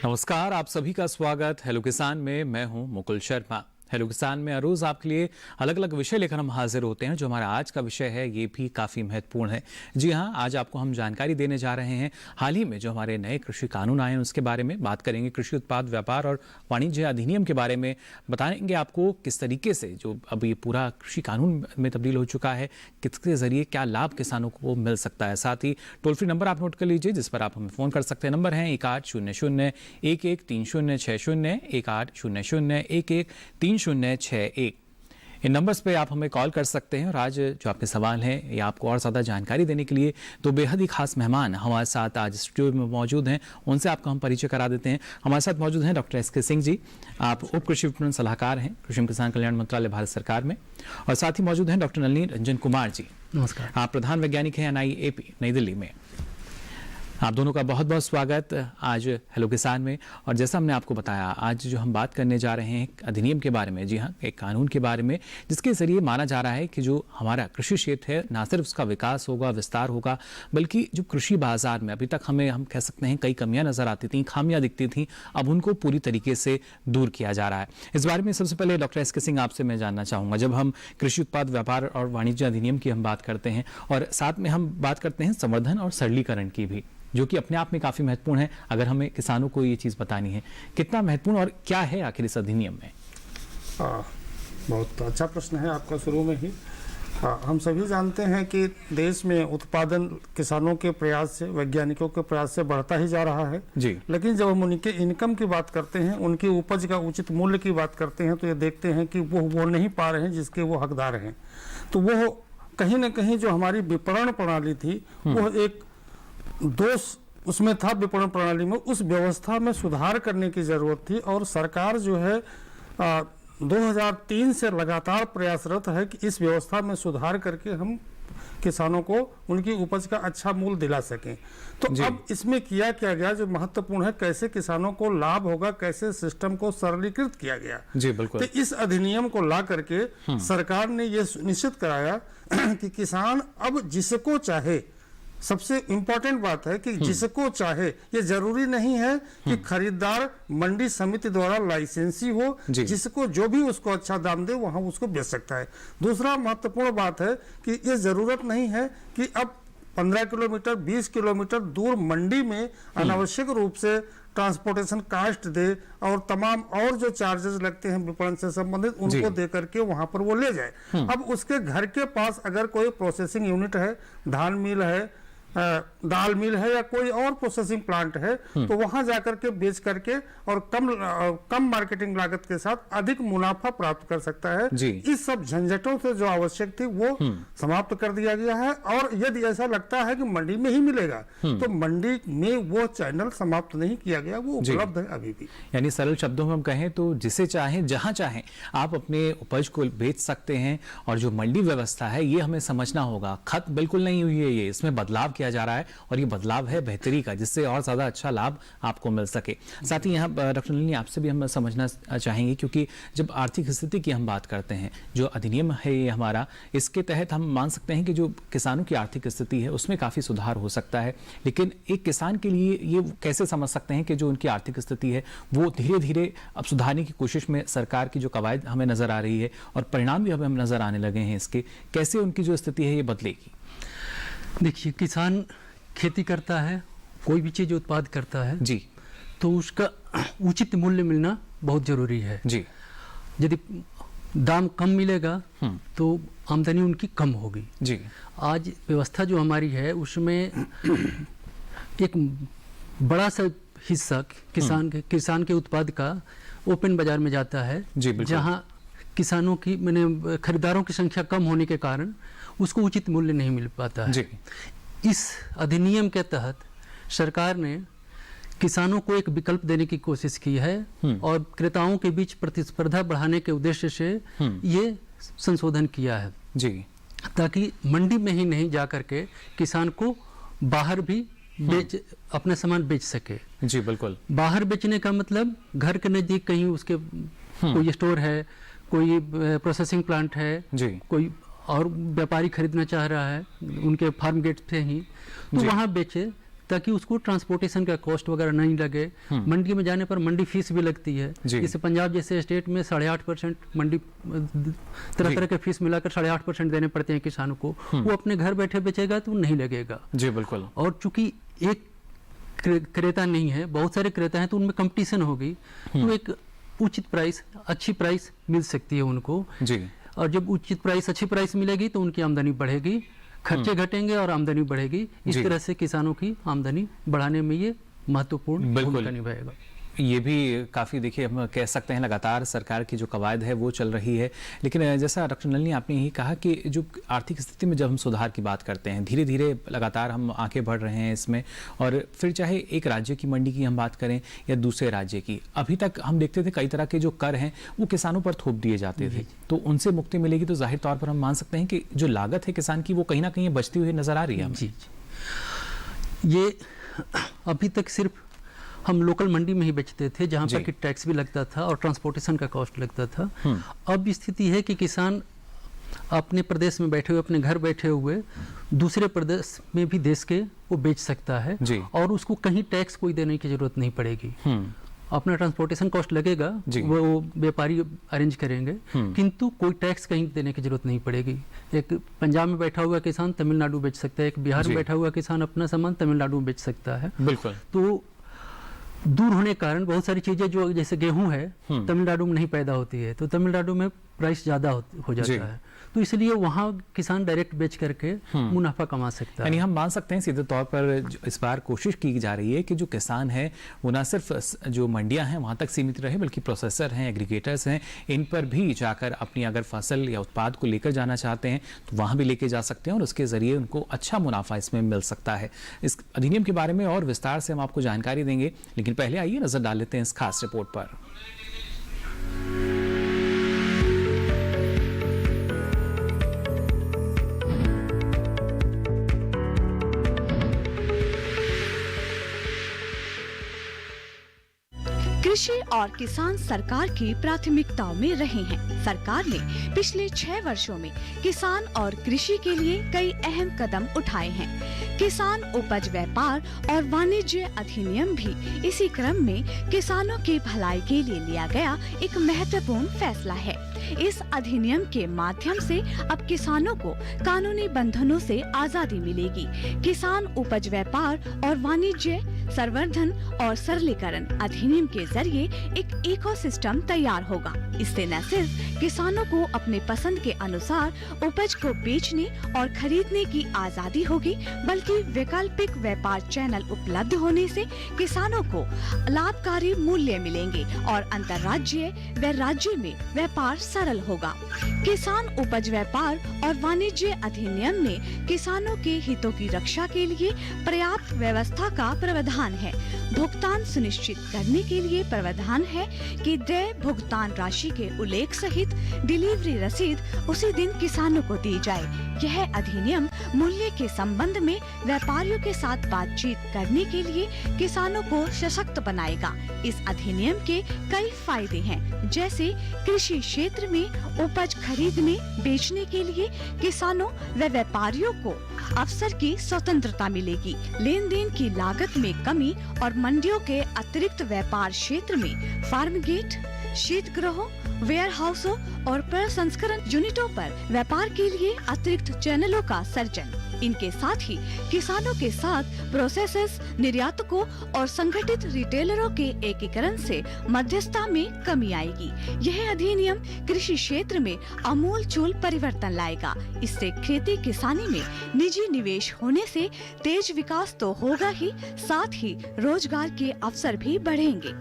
नमस्कार, आप सभी का स्वागत हेलो किसान में। मैं हूं मुकुल शर्मा। हेलो किसान में रोज आपके लिए अलग अलग विषय लेकर हम हाजिर होते हैं। जो हमारा आज का विषय है ये भी काफ़ी महत्वपूर्ण है। जी हाँ, आज आपको हम जानकारी देने जा रहे हैं हाल ही में जो हमारे नए कृषि कानून आए हैं उसके बारे में बात करेंगे। कृषि उत्पाद व्यापार और वाणिज्य अधिनियम के बारे में बताएंगे आपको किस तरीके से जो अब ये पूरा कृषि कानून में तब्दील हो चुका है, किसके जरिए क्या लाभ किसानों को मिल सकता है। साथ ही टोल फ्री नंबर आप नोट कर लीजिए जिस पर आप हमें फ़ोन कर सकते हैं। नंबर है 1800-113060, 1800-113061। इन नंबर्स पे आप हमें कॉल कर सकते हैं। और आज जो आपके सवाल हैं या आपको और ज़्यादा जानकारी देने के लिए तो बेहद ही खास मेहमान हमारे साथ आज स्टूडियो में मौजूद हैं। उनसे आपको हम परिचय करा देते हैं। हमारे साथ मौजूद हैं डॉक्टर एस के सिंह जी। आप उप कृषि विपणन सलाहकार हैं कृषि किसान कल्याण मंत्रालय भारत सरकार में। और साथ ही मौजूद हैं डॉक्टर नलिनी रंजन कुमार जी। नमस्कार। आप प्रधान वैज्ञानिक हैं NIAP नई दिल्ली में। आप दोनों का बहुत बहुत स्वागत आज हेलो किसान में। और जैसा हमने आपको बताया, आज जो हम बात करने जा रहे हैं अधिनियम के बारे में, जी हाँ, एक कानून के बारे में जिसके जरिए माना जा रहा है कि जो हमारा कृषि क्षेत्र है ना सिर्फ उसका विकास होगा, विस्तार होगा, बल्कि जो कृषि बाजार में अभी तक हम कह सकते हैं कई कमियां नजर आती थी, खामियां दिखती थी, अब उनको पूरी तरीके से दूर किया जा रहा है। इस बारे में सबसे पहले डॉक्टर एस के सिंह आपसे मैं जानना चाहूँगा, जब हम कृषि उत्पाद व्यापार और वाणिज्य अधिनियम की हम बात करते हैं और साथ में हम बात करते हैं संवर्धन और सरलीकरण की भी, जो कि अपने आप में काफ़ी महत्वपूर्ण है। अगर हमें किसानों को ये चीज़ बतानी है, कितना महत्वपूर्ण और क्या है आखिर इस अधिनियम में? बहुत अच्छा प्रश्न है आपका शुरू में ही। हम सभी जानते हैं कि देश में उत्पादन किसानों के प्रयास से, वैज्ञानिकों के प्रयास से बढ़ता ही जा रहा है जी। लेकिन जब हम उनके इनकम की बात करते हैं, उनकी उपज का उचित मूल्य की बात करते हैं, तो ये देखते हैं कि वो नहीं पा रहे हैं जिसके वो हकदार हैं। तो वो कहीं ना कहीं जो हमारी विपणन प्रणाली थी वो एक दोष उसमें था। विपणन प्रणाली में उस व्यवस्था में सुधार करने की जरूरत थी और सरकार जो है 2003 से लगातार प्रयासरत है कि इस व्यवस्था में सुधार करके हम किसानों को उनकी उपज का अच्छा मूल्य दिला सकें। तो अब इसमें किया क्या गया जो महत्वपूर्ण है, कैसे किसानों को लाभ होगा, कैसे सिस्टम को सरलीकृत किया गया। जी बिल्कुल। तो इस अधिनियम को ला करके सरकार ने यह सुनिश्चित कराया कि किसान अब जिसको चाहे, सबसे इंपॉर्टेंट बात है कि जिसको चाहे, ये जरूरी नहीं है कि खरीदार मंडी समिति द्वारा लाइसेंसी हो, जिसको जो भी उसको अच्छा दाम दे वहां उसको बेच सकता है। दूसरा महत्वपूर्ण बात है कि ये जरूरत नहीं है कि अब 15 किलोमीटर 20 किलोमीटर दूर मंडी में अनावश्यक रूप से ट्रांसपोर्टेशन कास्ट दे और तमाम और जो चार्जेस लगते हैं विपणन से संबंधित उनको दे करके वहां पर वो ले जाए। अब उसके घर के पास अगर कोई प्रोसेसिंग यूनिट है, धान मिल है, दाल मिल है या कोई और प्रोसेसिंग प्लांट है, तो वहां जाकर के बेच करके और कम मार्केटिंग लागत के साथ अधिक मुनाफा प्राप्त कर सकता है। इस सब झंझटों से जो आवश्यक थी वो समाप्त कर दिया गया है। और यदि ऐसा लगता है कि मंडी में ही मिलेगा तो मंडी में वो चैनल समाप्त नहीं किया गया, वो उपलब्ध है अभी भी। यानी सरल शब्दों में हम कहें तो जिसे चाहें जहां चाहें आप अपने उपज को बेच सकते हैं। और जो मंडी व्यवस्था है ये हमें समझना होगा, खत्म बिल्कुल नहीं हुई है, ये इसमें बदलाव किया जा रहा है और ये बदलाव है बेहतरी का, जिससे और ज्यादा अच्छा लाभ आपको मिल सके। साथ ही यहाँ डॉक्टर नलिनी आपसे भी हम समझना चाहेंगे, क्योंकि जब आर्थिक स्थिति की हम बात करते हैं, जो अधिनियम है ये हमारा, इसके तहत हम मान सकते हैं कि जो किसानों की आर्थिक स्थिति है उसमें काफी सुधार हो सकता है। लेकिन एक किसान के लिए ये कैसे समझ सकते हैं कि जो उनकी आर्थिक स्थिति है वो धीरे धीरे अब सुधारने की कोशिश में सरकार की जो कवायद हमें नजर आ रही है और परिणाम भी हमें नजर आने लगे हैं इसके, कैसे उनकी जो स्थिति है ये बदलेगी? देखिए, किसान खेती करता है, कोई भी चीज़ उत्पाद करता है जी, तो उसका उचित मूल्य मिलना बहुत जरूरी है जी। यदि दाम कम मिलेगा तो आमदनी उनकी कम होगी जी। आज व्यवस्था जो हमारी है उसमें एक बड़ा सा हिस्सा किसान के उत्पाद का ओपन बाजार में जाता है, जहां किसानों की मैंने खरीदारों की संख्या कम होने के कारण उसको उचित मूल्य नहीं मिल पाता है जी। इस अधिनियम के तहत सरकार ने किसानों को एक विकल्प देने की कोशिश की है और क्रेताओं के बीच प्रतिस्पर्धा बढ़ाने के उद्देश्य से ये संशोधन किया है जी, ताकि मंडी में ही नहीं जा करके किसान को बाहर भी अपना सामान बेच सके जी। बिल्कुल, बाहर बेचने का मतलब घर के नजदीक कहीं उसके कोई स्टोर है, कोई प्रोसेसिंग प्लांट है जी, कोई और व्यापारी खरीदना चाह रहा है उनके फार्म गेट से ही, तो वहाँ बेचे ताकि उसको ट्रांसपोर्टेशन का कॉस्ट वगैरह नहीं लगे। मंडी में जाने पर मंडी फीस भी लगती है, जैसे पंजाब जैसे स्टेट में 8.5% मंडी तरह तरह के फीस मिलाकर 8.5% देने पड़ते हैं किसानों को। वो अपने घर बैठे बेचेगा तो नहीं लगेगा जी बिल्कुल। और चूंकि एक क्रेता नहीं है, बहुत सारे क्रेता हैं, तो उनमें कंपटीशन होगी, तो एक उचित प्राइस, अच्छी प्राइस मिल सकती है उनको जी। और जब उचित प्राइस, अच्छी प्राइस मिलेगी तो उनकी आमदनी बढ़ेगी, खर्चे घटेंगे और आमदनी बढ़ेगी। इस तरह से किसानों की आमदनी बढ़ाने में ये महत्वपूर्ण भूमिका निभाएगा। ये भी काफ़ी, देखिए हम कह सकते हैं लगातार सरकार की जो कवायद है वो चल रही है। लेकिन जैसा डॉक्टर नलिनी आपने यही कहा कि जो आर्थिक स्थिति में जब हम सुधार की बात करते हैं, धीरे धीरे लगातार हम आगे बढ़ रहे हैं इसमें, और फिर चाहे एक राज्य की मंडी की हम बात करें या दूसरे राज्य की, अभी तक हम देखते थे कई तरह के जो कर हैं वो किसानों पर थोप दिए जाते थे, तो उनसे मुक्ति मिलेगी तो जाहिर तौर पर हम मान सकते हैं कि जो लागत है किसान की वो कहीं ना कहीं बचती हुई नजर आ रही है। जी, ये अभी तक सिर्फ हम लोकल मंडी में ही बेचते थे, जहाँ पर कि टैक्स भी लगता था और ट्रांसपोर्टेशन का कॉस्ट लगता था। अब स्थिति है कि किसान अपने प्रदेश में बैठे हुए, अपने घर बैठे हुए दूसरे प्रदेश में भी देश के वो बेच सकता है और उसको कहीं टैक्स कोई देने की जरूरत नहीं पड़ेगी। अपना ट्रांसपोर्टेशन कॉस्ट लगेगा, वो व्यापारी अरेंज करेंगे, किंतु कोई टैक्स कहीं देने की जरूरत नहीं पड़ेगी। एक पंजाब में बैठा हुआ किसान तमिलनाडु बेच सकता है, एक बिहार में बैठा हुआ किसान अपना सामान तमिलनाडु में बेच सकता है। बिल्कुल। तो दूर होने के कारण बहुत सारी चीजें जो जैसे गेहूं है तमिलनाडु में नहीं पैदा होती है, तो तमिलनाडु में प्राइस ज्यादा हो जाता है, तो इसलिए वहाँ किसान डायरेक्ट बेच करके मुनाफा कमा सकता है। यानी हम मान सकते हैं सीधे तौर पर इस बार कोशिश की जा रही है कि जो किसान है वो ना सिर्फ जो मंडियां हैं वहां तक सीमित रहे, बल्कि प्रोसेसर हैं, एग्रीगेटर्स हैं, इन पर भी जाकर अपनी अगर फसल या उत्पाद को लेकर जाना चाहते हैं तो वहां भी लेके जा सकते हैं और उसके जरिए उनको अच्छा मुनाफा इसमें मिल सकता है। इस अधिनियम के बारे में और विस्तार से हम आपको जानकारी देंगे, लेकिन पहले आइए नजर डाल लेते हैं इस खास रिपोर्ट पर। कृषि और किसान सरकार की प्राथमिकताओं में रहे हैं। सरकार ने पिछले 6 वर्षों में किसान और कृषि के लिए कई अहम कदम उठाए हैं। किसान उपज व्यापार और वाणिज्य अधिनियम भी इसी क्रम में किसानों की भलाई के लिए लिया गया एक महत्वपूर्ण फैसला है। इस अधिनियम के माध्यम से अब किसानों को कानूनी बंधनों से आजादी मिलेगी। किसान उपज व्यापार और वाणिज्य संवर्धन और सरलीकरण अधिनियम के जरिए एक इकोसिस्टम तैयार होगा। इससे न सिर्फ किसानों को अपने पसंद के अनुसार उपज को बेचने और खरीदने की आजादी होगी, बल्कि वैकल्पिक व्यापार चैनल उपलब्ध होने से किसानों को लाभकारी मूल्य मिलेंगे और अंतर्राज्यीय व राज्य में व्यापार सरल होगा। किसान उपज व्यापार और वाणिज्य अधिनियम में किसानों के हितों की रक्षा के लिए पर्याप्त व्यवस्था का प्रावधान है। भुगतान सुनिश्चित करने के लिए प्रावधान है कि देय भुगतान राशि के उल्लेख सहित डिलीवरी रसीद उसी दिन किसानों को दी जाए। यह अधिनियम मूल्य के संबंध में व्यापारियों के साथ बातचीत करने के लिए किसानों को सशक्त बनाएगा। इस अधिनियम के कई फायदे हैं, जैसे कृषि क्षेत्र में उपज खरीदने बेचने के लिए किसानों व व्यापारियों को अवसर की स्वतंत्रता मिलेगी। लेन देन की लागत में कमी और मंडियों के अतिरिक्त व्यापार क्षेत्र में फार्म गेट, शीत गृहों, वेयर हाउसों और प्रसंस्करण यूनिटों पर व्यापार के लिए अतिरिक्त चैनलों का सर्जन। इनके साथ ही किसानों के साथ प्रोसेसर्स, निर्यातकों और संगठित रिटेलरों के एकीकरण से मध्यस्थता में कमी आएगी। यह अधिनियम कृषि क्षेत्र में आमूल-चूल परिवर्तन लाएगा। इससे खेती किसानी में निजी निवेश होने से तेज विकास तो होगा ही, साथ ही रोजगार के अवसर भी बढ़ेंगे।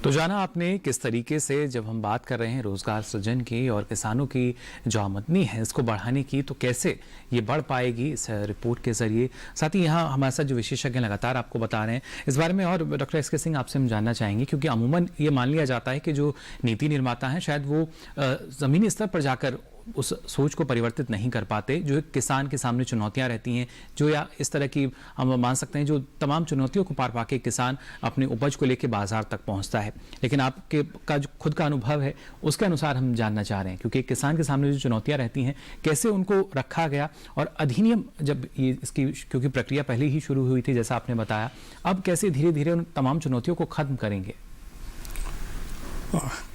तो जाना आपने किस तरीके से जब हम बात कर रहे हैं रोजगार सृजन की और किसानों की जो आमदनी है इसको बढ़ाने की, तो कैसे ये बढ़ पाएगी इस रिपोर्ट के जरिए। साथ ही यहाँ हमारे साथ जो विशेषज्ञ लगातार आपको बता रहे हैं इस बारे में, और डॉक्टर एस के सिंह आपसे हम जानना चाहेंगे, क्योंकि अमूमन ये मान लिया जाता है कि जो नीति निर्माता हैं शायद वो ज़मीनी स्तर पर जाकर उस सोच को परिवर्तित नहीं कर पाते, जो किसान के सामने चुनौतियां रहती हैं, जो या इस तरह की हम मान सकते हैं जो तमाम चुनौतियों को पार पाके किसान अपने उपज को लेकर बाजार तक पहुंचता है। लेकिन आपके का जो खुद का अनुभव है उसके अनुसार हम जानना चाह रहे हैं, क्योंकि किसान के सामने जो चुनौतियां रहती हैं कैसे उनको रखा गया, और अधिनियम जब ये इसकी क्योंकि प्रक्रिया पहले ही शुरू हुई थी जैसा आपने बताया, अब कैसे धीरे धीरे उन तमाम चुनौतियों को खत्म करेंगे?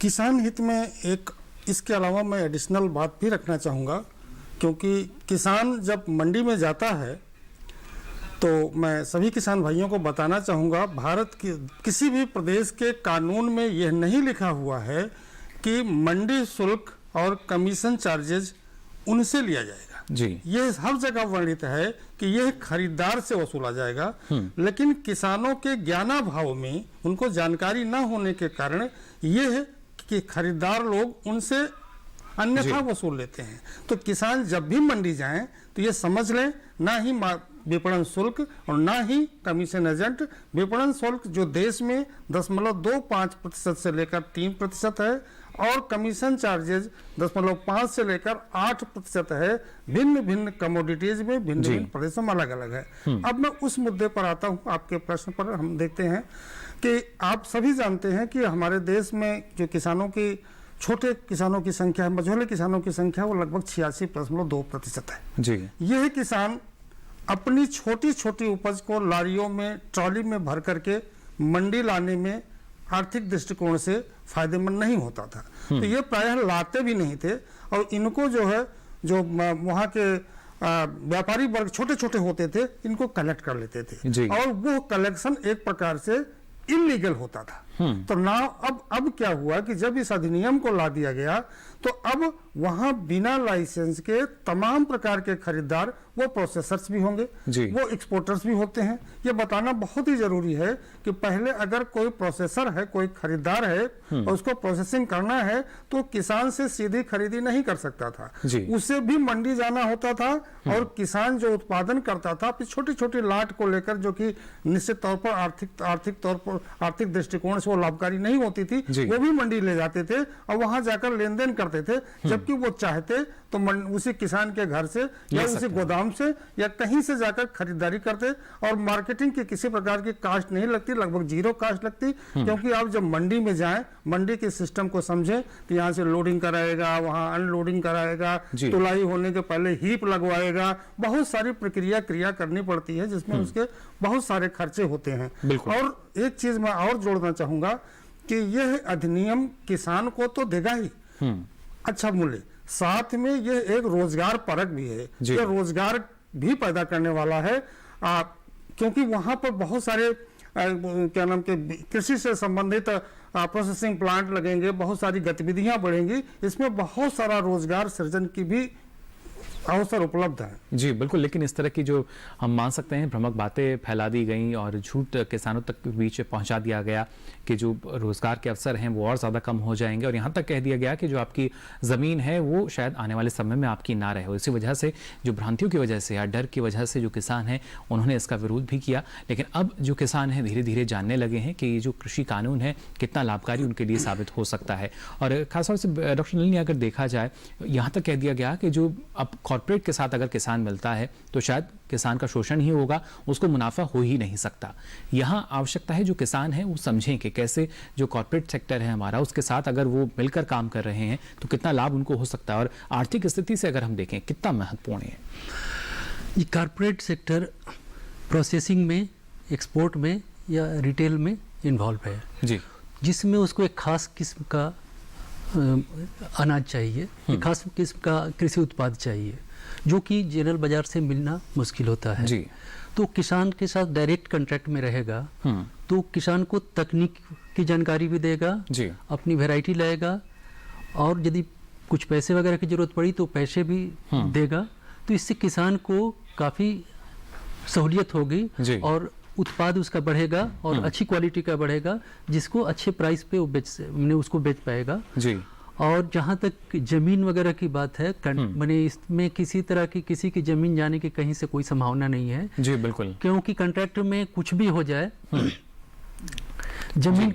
किसान हित में एक इसके अलावा मैं एडिशनल बात भी रखना चाहूँगा, क्योंकि किसान जब मंडी में जाता है तो मैं सभी किसान भाइयों को बताना चाहूँगा, भारत के किसी भी प्रदेश के कानून में यह नहीं लिखा हुआ है कि मंडी शुल्क और कमीशन चार्जेज उनसे लिया जाएगा जी। ये हर जगह वर्णित है कि यह खरीदार से वसूला जाएगा, लेकिन किसानों के ज्ञानाभाव में, उनको जानकारी न होने के कारण यह है कि खरीदार लोग उनसे अन्यथा वसूल लेते हैं। तो किसान जब भी मंडी जाएं तो ये समझ लें, ना ही विपणन शुल्क और ना ही कमीशन एजेंट, विपणन शुल्क जो देश में 0.25% से लेकर 3% है और कमीशन चार्जेज 0.5 से लेकर 8% है। भिन्न भिन्न कमोडिटीज में भिन्न भिन्न प्रदेशों में अलग अलग है। अब मैं उस मुद्दे पर आता हूँ, आपके प्रश्न पर हम देखते हैं कि आप सभी जानते हैं कि हमारे देश में जो किसानों की, छोटे किसानों की संख्या है, मझोले किसानों की संख्या वो लगभग 86.2% है जी। यह किसान अपनी छोटी छोटी उपज को लारियों में, ट्रॉली में भर करके मंडी लाने में आर्थिक दृष्टिकोण से फायदेमंद नहीं होता था। तो ये प्रायः लाते भी नहीं थे, और इनको जो है, जो वहाँ के व्यापारी वर्ग छोटे छोटे होते थे, इनको कलेक्ट कर लेते थे, और वो कलेक्शन एक प्रकार से इलीगल होता था। तो ना अब क्या हुआ कि जब इस अधिनियम को ला दिया गया तो अब वहां बिना लाइसेंस के तमाम प्रकार के खरीदार, वो प्रोसेसर्स भी होंगे, वो एक्सपोर्टर्स भी होते हैं। ये बताना बहुत ही जरूरी है कि पहले अगर कोई प्रोसेसर है, कोई खरीदार है और उसको प्रोसेसिंग करना है तो किसान से सीधी खरीदी नहीं कर सकता था, उसे भी मंडी जाना होता था, और किसान जो उत्पादन करता था अपनी छोटी छोटी लाट को लेकर, जो कि निश्चित तौर पर आर्थिक दृष्टिकोण से वो लाभकारी नहीं होती थी, वो भी मंडी ले जाते थे और वहां जाकर लेन देन करते थे। जबकि वो चाहते तो उसी किसान के घर से या उसी गोदाम से या कहीं से जाकर खरीदारी करते, और मार्केटिंग की किसी प्रकार की कास्ट नहीं लगती, लगभग जीरो कास्ट लगती। क्योंकि आप जब मंडी में जाएं, मंडी के सिस्टम को समझें, तो यहाँ से लोडिंग कराएगा, वहां अनलोडिंग कराएगा, तुलाई होने के पहले हीप लगवाएगा, बहुत सारी प्रक्रिया क्रिया करनी पड़ती है जिसमें उसके बहुत सारे खर्चे होते हैं। और एक चीज मैं और जोड़ना चाहूंगा कि यह अधिनियम किसान को तो देगा ही अच्छा मूल्य, साथ में यह एक रोजगार परक भी है, यह रोजगार भी पैदा करने वाला है, क्योंकि वहां पर बहुत सारे क्या नाम के कृषि से संबंधित प्रोसेसिंग प्लांट लगेंगे, बहुत सारी गतिविधियां बढ़ेंगी, इसमें बहुत सारा रोजगार सृजन की भी अवसर उपलब्ध है। जी बिल्कुल, लेकिन इस तरह की जो हम मान सकते हैं भ्रामक बातें फैला दी गई और झूठ किसानों तक के बीच पहुंचा दिया गया कि जो रोजगार के अवसर हैं वो और ज़्यादा कम हो जाएंगे, और यहाँ तक कह दिया गया कि जो आपकी ज़मीन है वो शायद आने वाले समय में आपकी ना रहे। इसी वजह से जो भ्रांतियों की वजह से या डर की वजह से जो किसान हैं उन्होंने इसका विरोध भी किया। लेकिन अब जो किसान हैं धीरे धीरे जानने लगे हैं कि ये जो कृषि कानून है कितना लाभकारी उनके लिए साबित हो सकता है। और खासतौर से डॉक्टर नलिनी, अगर देखा जाए यहाँ तक कह दिया गया कि जो अब कॉर्पोरेट के साथ अगर किसान मिलता है तो शायद किसान का शोषण ही होगा, उसको मुनाफा हो ही नहीं सकता। यहाँ आवश्यकता है जो किसान है वो समझें कि कैसे जो कॉर्पोरेट सेक्टर है हमारा, उसके साथ अगर वो मिलकर काम कर रहे हैं तो कितना लाभ उनको हो सकता है, और आर्थिक स्थिति से अगर हम देखें कितना महत्वपूर्ण है ये कॉर्पोरेट सेक्टर। प्रोसेसिंग में, एक्सपोर्ट में या रिटेल में इन्वॉल्व है जी, जिसमें उसको एक खास किस्म का अनाज चाहिए, एक खास किस्म का कृषि उत्पाद चाहिए, जो कि जनरल बाजार से मिलना मुश्किल होता है जी। तो किसान के साथ डायरेक्ट कॉन्ट्रैक्ट में रहेगा तो किसान को तकनीक की जानकारी भी देगा जी, अपनी वैरायटी लाएगा, और यदि कुछ पैसे वगैरह की जरूरत पड़ी तो पैसे भी देगा। तो इससे किसान को काफ़ी सहूलियत होगी और उत्पाद उसका बढ़ेगा और अच्छी क्वालिटी का बढ़ेगा, जिसको अच्छे प्राइस पे वो उसको बेच पाएगा जी। और जहाँ तक जमीन वगैरह की बात है, मैंने इसमें किसी तरह की किसी की जमीन जाने की कहीं से कोई संभावना नहीं है जी बिल्कुल, क्योंकि कॉन्ट्रैक्ट में कुछ भी हो जाए जमीन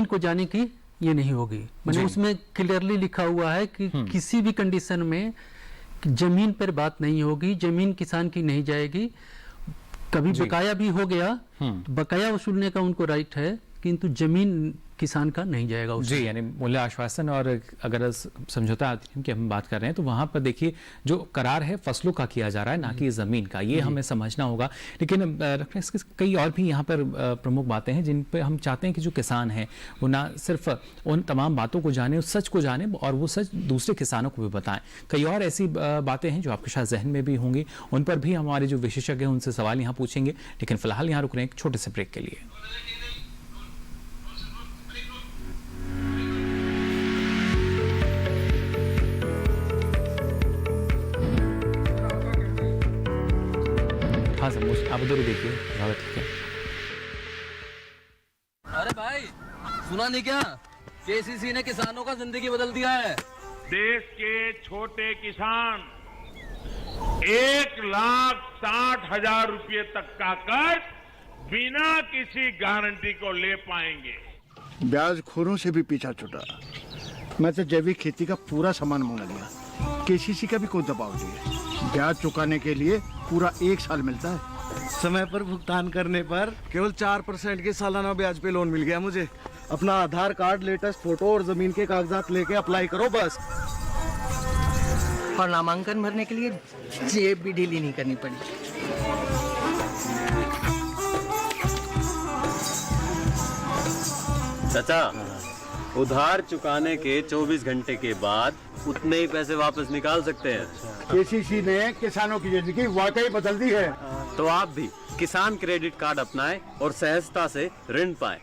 को जाने की ये नहीं होगी। मैंने उसमें क्लियरली लिखा हुआ है कि किसी भी कंडीशन में जमीन पर बात नहीं होगी, जमीन किसान की नहीं जाएगी। कभी बकाया भी हो गया तो बकाया वसूलने का उनको राइट है, किंतु जमीन किसान का नहीं जाएगा उसमें। जी, यानी मूल्य आश्वासन और अगर समझौता अधिनियम की हम बात कर रहे हैं तो वहां पर देखिए जो करार है फसलों का किया जा रहा है, ना कि जमीन का, ये हमें समझना होगा। लेकिन इसके कई और भी यहाँ पर प्रमुख बातें हैं जिन पर हम चाहते हैं कि जो किसान हैं वो ना सिर्फ उन तमाम बातों को जाने, उस सच को जाने और वो सच दूसरे किसानों को भी बताएं। कई और ऐसी बातें हैं जो आपके शायद जहन में भी होंगी, उन पर भी हमारे जो विशेषज्ञ हैं उनसे सवाल यहाँ पूछेंगे। लेकिन फिलहाल यहाँ रुक रहे हैं एक छोटे से ब्रेक के लिए। हाँ सर, आप उधर ही देखिए, ठीक है। अरे भाई सुना नहीं क्या, केसीसी ने किसानों का जिंदगी बदल दिया है। देश के छोटे किसान 1,60,000 रुपये तक का कर्ज बिना किसी गारंटी को ले पाएंगे। ब्याज खोरों से भी पीछा छुटा। मैं तो जैविक खेती का पूरा सामान मंगा लिया, केसीसी का भी कोई दबाव नहीं है। ब्याज चुकाने के लिए पूरा 1 साल मिलता है। समय पर भुगतान करने पर केवल 4% के सालाना ब्याज पे लोन मिल गया मुझे। अपना आधार कार्ड, लेटेस्ट फोटो और जमीन के कागजात लेके अप्लाई करो बस। और नामांकन भरने के लिए जेब भी ढीली नहीं करनी पड़ी। चाचा, उधार चुकाने के 24 घंटे के बाद उतने ही पैसे वापस निकाल सकते हैं। केसीसी ने किसानों की जिंदगी वाकई बदल दी है। तो आप भी किसान क्रेडिट कार्ड अपनाएं और सहजता से ऋण पाएं।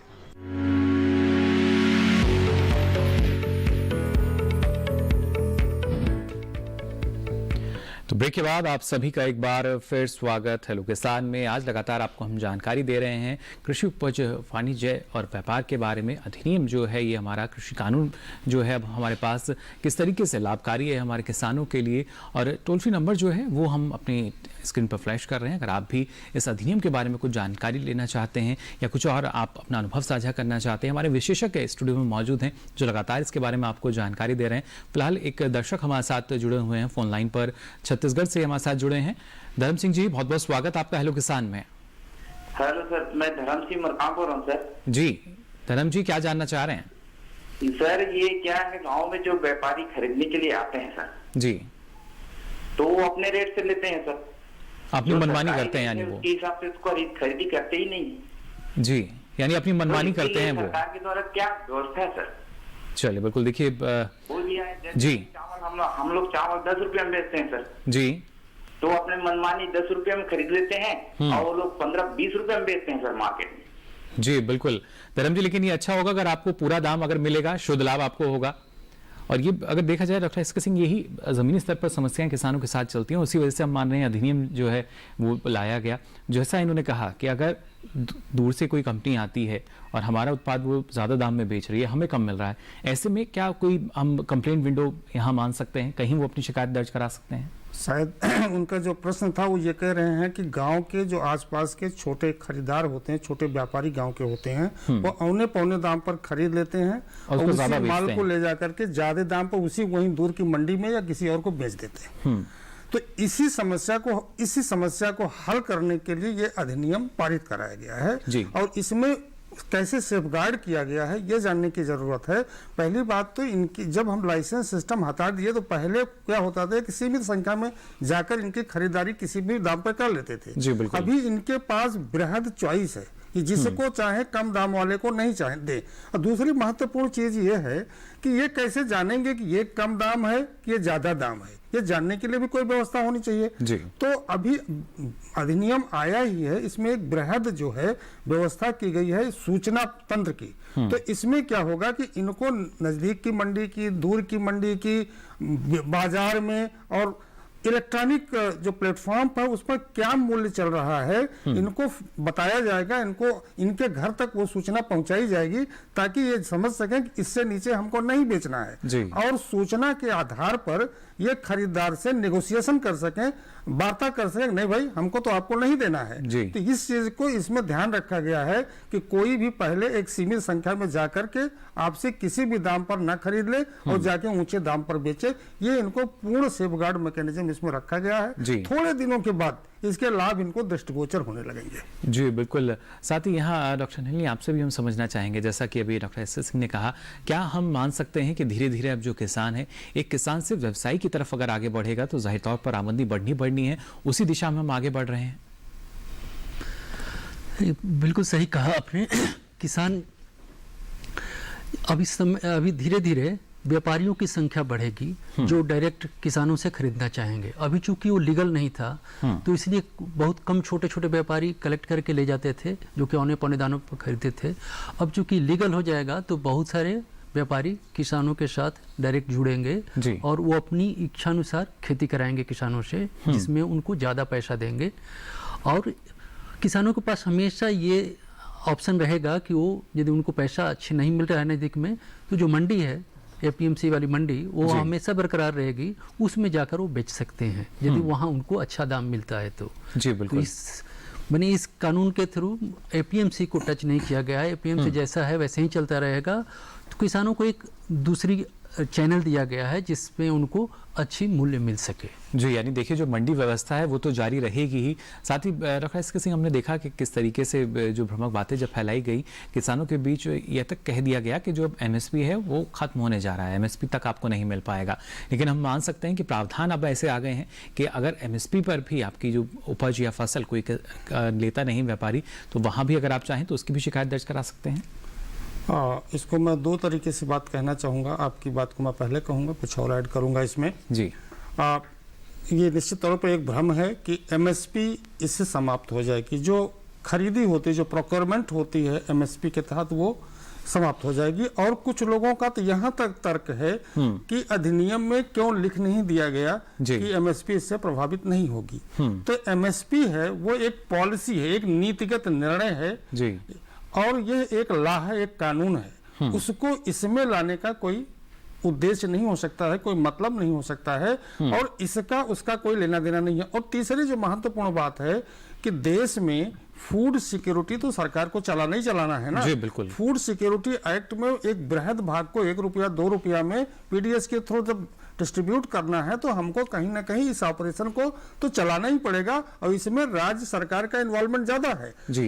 तो ब्रेक के बाद आप सभी का एक बार फिर स्वागत हेलो किसान में। आज लगातार आपको हम जानकारी दे रहे हैं कृषि उपज वाणिज्य और व्यापार के बारे में। अधिनियम जो है ये हमारा कृषि कानून जो है अब हमारे पास किस तरीके से लाभकारी है हमारे किसानों के लिए, और टोल फ्री नंबर जो है वो हम अपनी स्क्रीन पर फ्लैश कर रहे हैं। अगर आप भी इस अधिनियम के बारे में कुछ जानकारी लेना चाहते हैं या कुछ और आप अपना अनुभव साझा करना चाहते हैं, हमारे विशेषज्ञ स्टूडियो में मौजूद हैं जो लगातार इसके बारे में आपको जानकारी दे रहे हैं। फिलहाल एक दर्शक हमारे साथ जुड़े हुए हैं फोन लाइन पर, छत्तीसगढ़ से हमारे साथ जुड़े हैं। धर्म सिंह जी, बहुत बहुत स्वागत आपका हेलो किसान में। हेलो सर, मैं धर्म सिंह मरकाम बोल रहा हूँ सर। जी धर्म जी, क्या जानना चाह रहे हैं? सर ये क्या है, गांव में जो व्यापारी खरीदने के लिए आते हैं सर जी, तो वो अपने रेट से लेते हैं सर, अपनी मनमानी करते हैं, यानी वो उसके हिसाब से उसको खरीदी करते ही नहीं। जी, यानी अपनी मनमानी करते हैं वो। सरकार के द्वारा क्या व्यवस्था है सर? चलिए बिल्कुल, देखिए जी, चावल हम लोग चावल 10 रुपया में बेचते हैं सर जी, तो अपने मनमानी 10 रुपया में खरीद लेते हैं और वो लोग 15-20 रुपया में बेचते हैं सर मार्केट में। जी बिल्कुल धर्म जी, लेकिन ये अच्छा होगा अगर आपको पूरा दाम अगर मिलेगा, शुद्ध लाभ आपको होगा। और ये अगर देखा जाए डॉक्टर एसके सिंह, यही ज़मीनी स्तर पर समस्याएं किसानों के साथ चलती हैं, उसी वजह से हम मान रहे हैं अधिनियम जो है वो लाया गया। जैसा इन्होंने कहा कि अगर दूर से कोई कंपनी आती है और हमारा उत्पाद वो ज़्यादा दाम में बेच रही है, हमें कम मिल रहा है, ऐसे में क्या कोई हम कंप्लेंट विंडो यहाँ मान सकते हैं, कहीं वो अपनी शिकायत दर्ज करा सकते हैं? शायद उनका जो प्रश्न था वो ये कह रहे हैं कि गांव के जो आसपास के छोटे खरीदार होते हैं, छोटे व्यापारी गांव के होते हैं, वो औने पौने दाम पर खरीद लेते हैं और उसी माल को ले जाकर के ज्यादा दाम पर उसी वहीं दूर की मंडी में या किसी और को बेच देते हैं। तो इसी समस्या को हल करने के लिए ये अधिनियम पारित कराया गया है और इसमें कैसे सेफगार्ड किया गया है ये जानने की जरूरत है। पहली बात तो इनकी, जब हम लाइसेंस सिस्टम हटा दिए तो पहले क्या होता था कि सीमित संख्या में जाकर इनकी खरीदारी किसी भी दाम पर कर लेते थे। अभी इनके पास बृहद चॉइस है कि जिसको चाहे कम दाम वाले को नहीं चाहे दे। और दूसरी महत्वपूर्ण चीज ये है कि ये कैसे जानेंगे कि ये कम दाम है कि ये ज्यादा दाम है, ये जानने के लिए भी कोई व्यवस्था होनी चाहिए। तो अभी अधिनियम आया ही है, इसमें एक बृहद जो है व्यवस्था की गई है सूचना तंत्र की। तो इसमें क्या होगा कि इनको नजदीक की मंडी की, दूर की मंडी की, बाजार में और इलेक्ट्रॉनिक जो प्लेटफॉर्म पर उस पर क्या मूल्य चल रहा है इनको बताया जाएगा, इनको इनके घर तक वो सूचना पहुंचाई जाएगी ताकि ये समझ सकें कि इससे नीचे हमको नहीं बेचना है। और सूचना के आधार पर ये खरीदार से नेगोशिएशन कर सकें, वार्ता कर सकें, नहीं भाई हमको तो आपको नहीं देना है। तो इस चीज को इसमें ध्यान रखा गया है कि कोई भी पहले एक सीमित संख्या में जाकर के आपसे किसी भी दाम पर ना खरीद ले और जाके ऊंचे दाम पर बेचे। ये इनको पूर्ण सेफगार्ड मैकेनिज्म इसमें रखा गया है। थोड़े दिनों के बाद इसके लाभ इनको दृष्टिगोचर होने लगेंगे। जी बिल्कुल। साथ ही यहाँ डॉक्टर नलिनी आपसे भी हम समझना चाहेंगे, जैसा कि अभी डॉक्टर एस एस सिंह ने कहा, क्या हम मान सकते हैं कि धीरे धीरे अब जो किसान है, एक किसान सिर्फ व्यवसाय की तरफ अगर आगे बढ़ेगा तो जाहिर तौर पर आमदनी बढ़नी है, उसी दिशा में हम आगे बढ़ रहे हैं? बिल्कुल सही कहा आपने। किसान अभी धीरे धीरे व्यापारियों की संख्या बढ़ेगी जो डायरेक्ट किसानों से खरीदना चाहेंगे। अभी चूंकि वो लीगल नहीं था तो इसलिए बहुत कम छोटे छोटे व्यापारी कलेक्ट करके ले जाते थे जो कि औने पौने दानों पर खरीदते थे। अब चूंकि लीगल हो जाएगा तो बहुत सारे व्यापारी किसानों के साथ डायरेक्ट जुड़ेंगे और वो अपनी इच्छानुसार खेती कराएंगे किसानों से, जिसमें उनको ज़्यादा पैसा देंगे। और किसानों के पास हमेशा ये ऑप्शन रहेगा कि वो यदि उनको पैसा अच्छे नहीं मिल रहा है नज़दीक में, तो जो मंडी है एपीएमसी वाली मंडी वो हमेशा बरकरार रहेगी, उसमें जाकर वो बेच सकते हैं यदि वहाँ उनको अच्छा दाम मिलता है तो। जी बिल्कुल। तो इस कानून के थ्रू एपीएमसी को टच नहीं किया गया है। एपीएमसी जैसा है वैसे ही चलता रहेगा। तो किसानों को एक दूसरी चैनल दिया गया है जिसमें उनको अच्छी मूल्य मिल सके। जी, यानी देखिए जो मंडी व्यवस्था है वो तो जारी रहेगी ही। साथ ही डॉक्टर एस के सिंह, हमने देखा कि किस तरीके से जो भ्रामक बातें जब फैलाई गई किसानों के बीच, यह तक कह दिया गया कि जो एमएसपी है वो खत्म होने जा रहा है, एमएसपी तक आपको नहीं मिल पाएगा। लेकिन हम मान सकते हैं कि प्रावधान अब ऐसे आ गए हैं कि अगर एमएसपी पर भी आपकी जो उपज या फसल कोई लेता नहीं व्यापारी, तो वहाँ भी अगर आप चाहें तो उसकी भी शिकायत दर्ज करा सकते हैं। इसको मैं दो तरीके से बात कहना चाहूँगा। आपकी बात को मैं पहले कहूँगा, कुछ और ऐड करूँगा इसमें। जी, ये निश्चित तौर पर एक भ्रम है कि एमएसपी इससे समाप्त हो जाएगी। जो खरीदी होती है, जो प्रोक्योरमेंट होती है एमएसपी के तहत, वो समाप्त हो जाएगी। और कुछ लोगों का तो यहाँ तक तर्क है कि अधिनियम में क्यों लिख नहीं दिया गया कि एमएसपी इससे प्रभावित नहीं होगी। तो एमएसपी है वो एक पॉलिसी है, एक नीतिगत निर्णय है जी, और ये एक लॉ है, एक कानून है। उसको इसमें लाने का कोई उद्देश्य नहीं हो सकता है, कोई मतलब नहीं हो सकता है, और इसका उसका कोई लेना देना नहीं है। और तीसरी जो महत्वपूर्ण बात है कि देश में फूड सिक्योरिटी तो सरकार को चलाना ही चलाना है ना। जी बिल्कुल। फूड सिक्योरिटी एक्ट में एक बृहद भाग को 1 रुपया 2 रुपया में पीडीएस के थ्रू जब डिस्ट्रीब्यूट करना है तो हमको कहीं ना कहीं इस ऑपरेशन को तो चलाना ही पड़ेगा, और इसमें राज्य सरकार का इन्वॉल्वमेंट ज्यादा है। जी,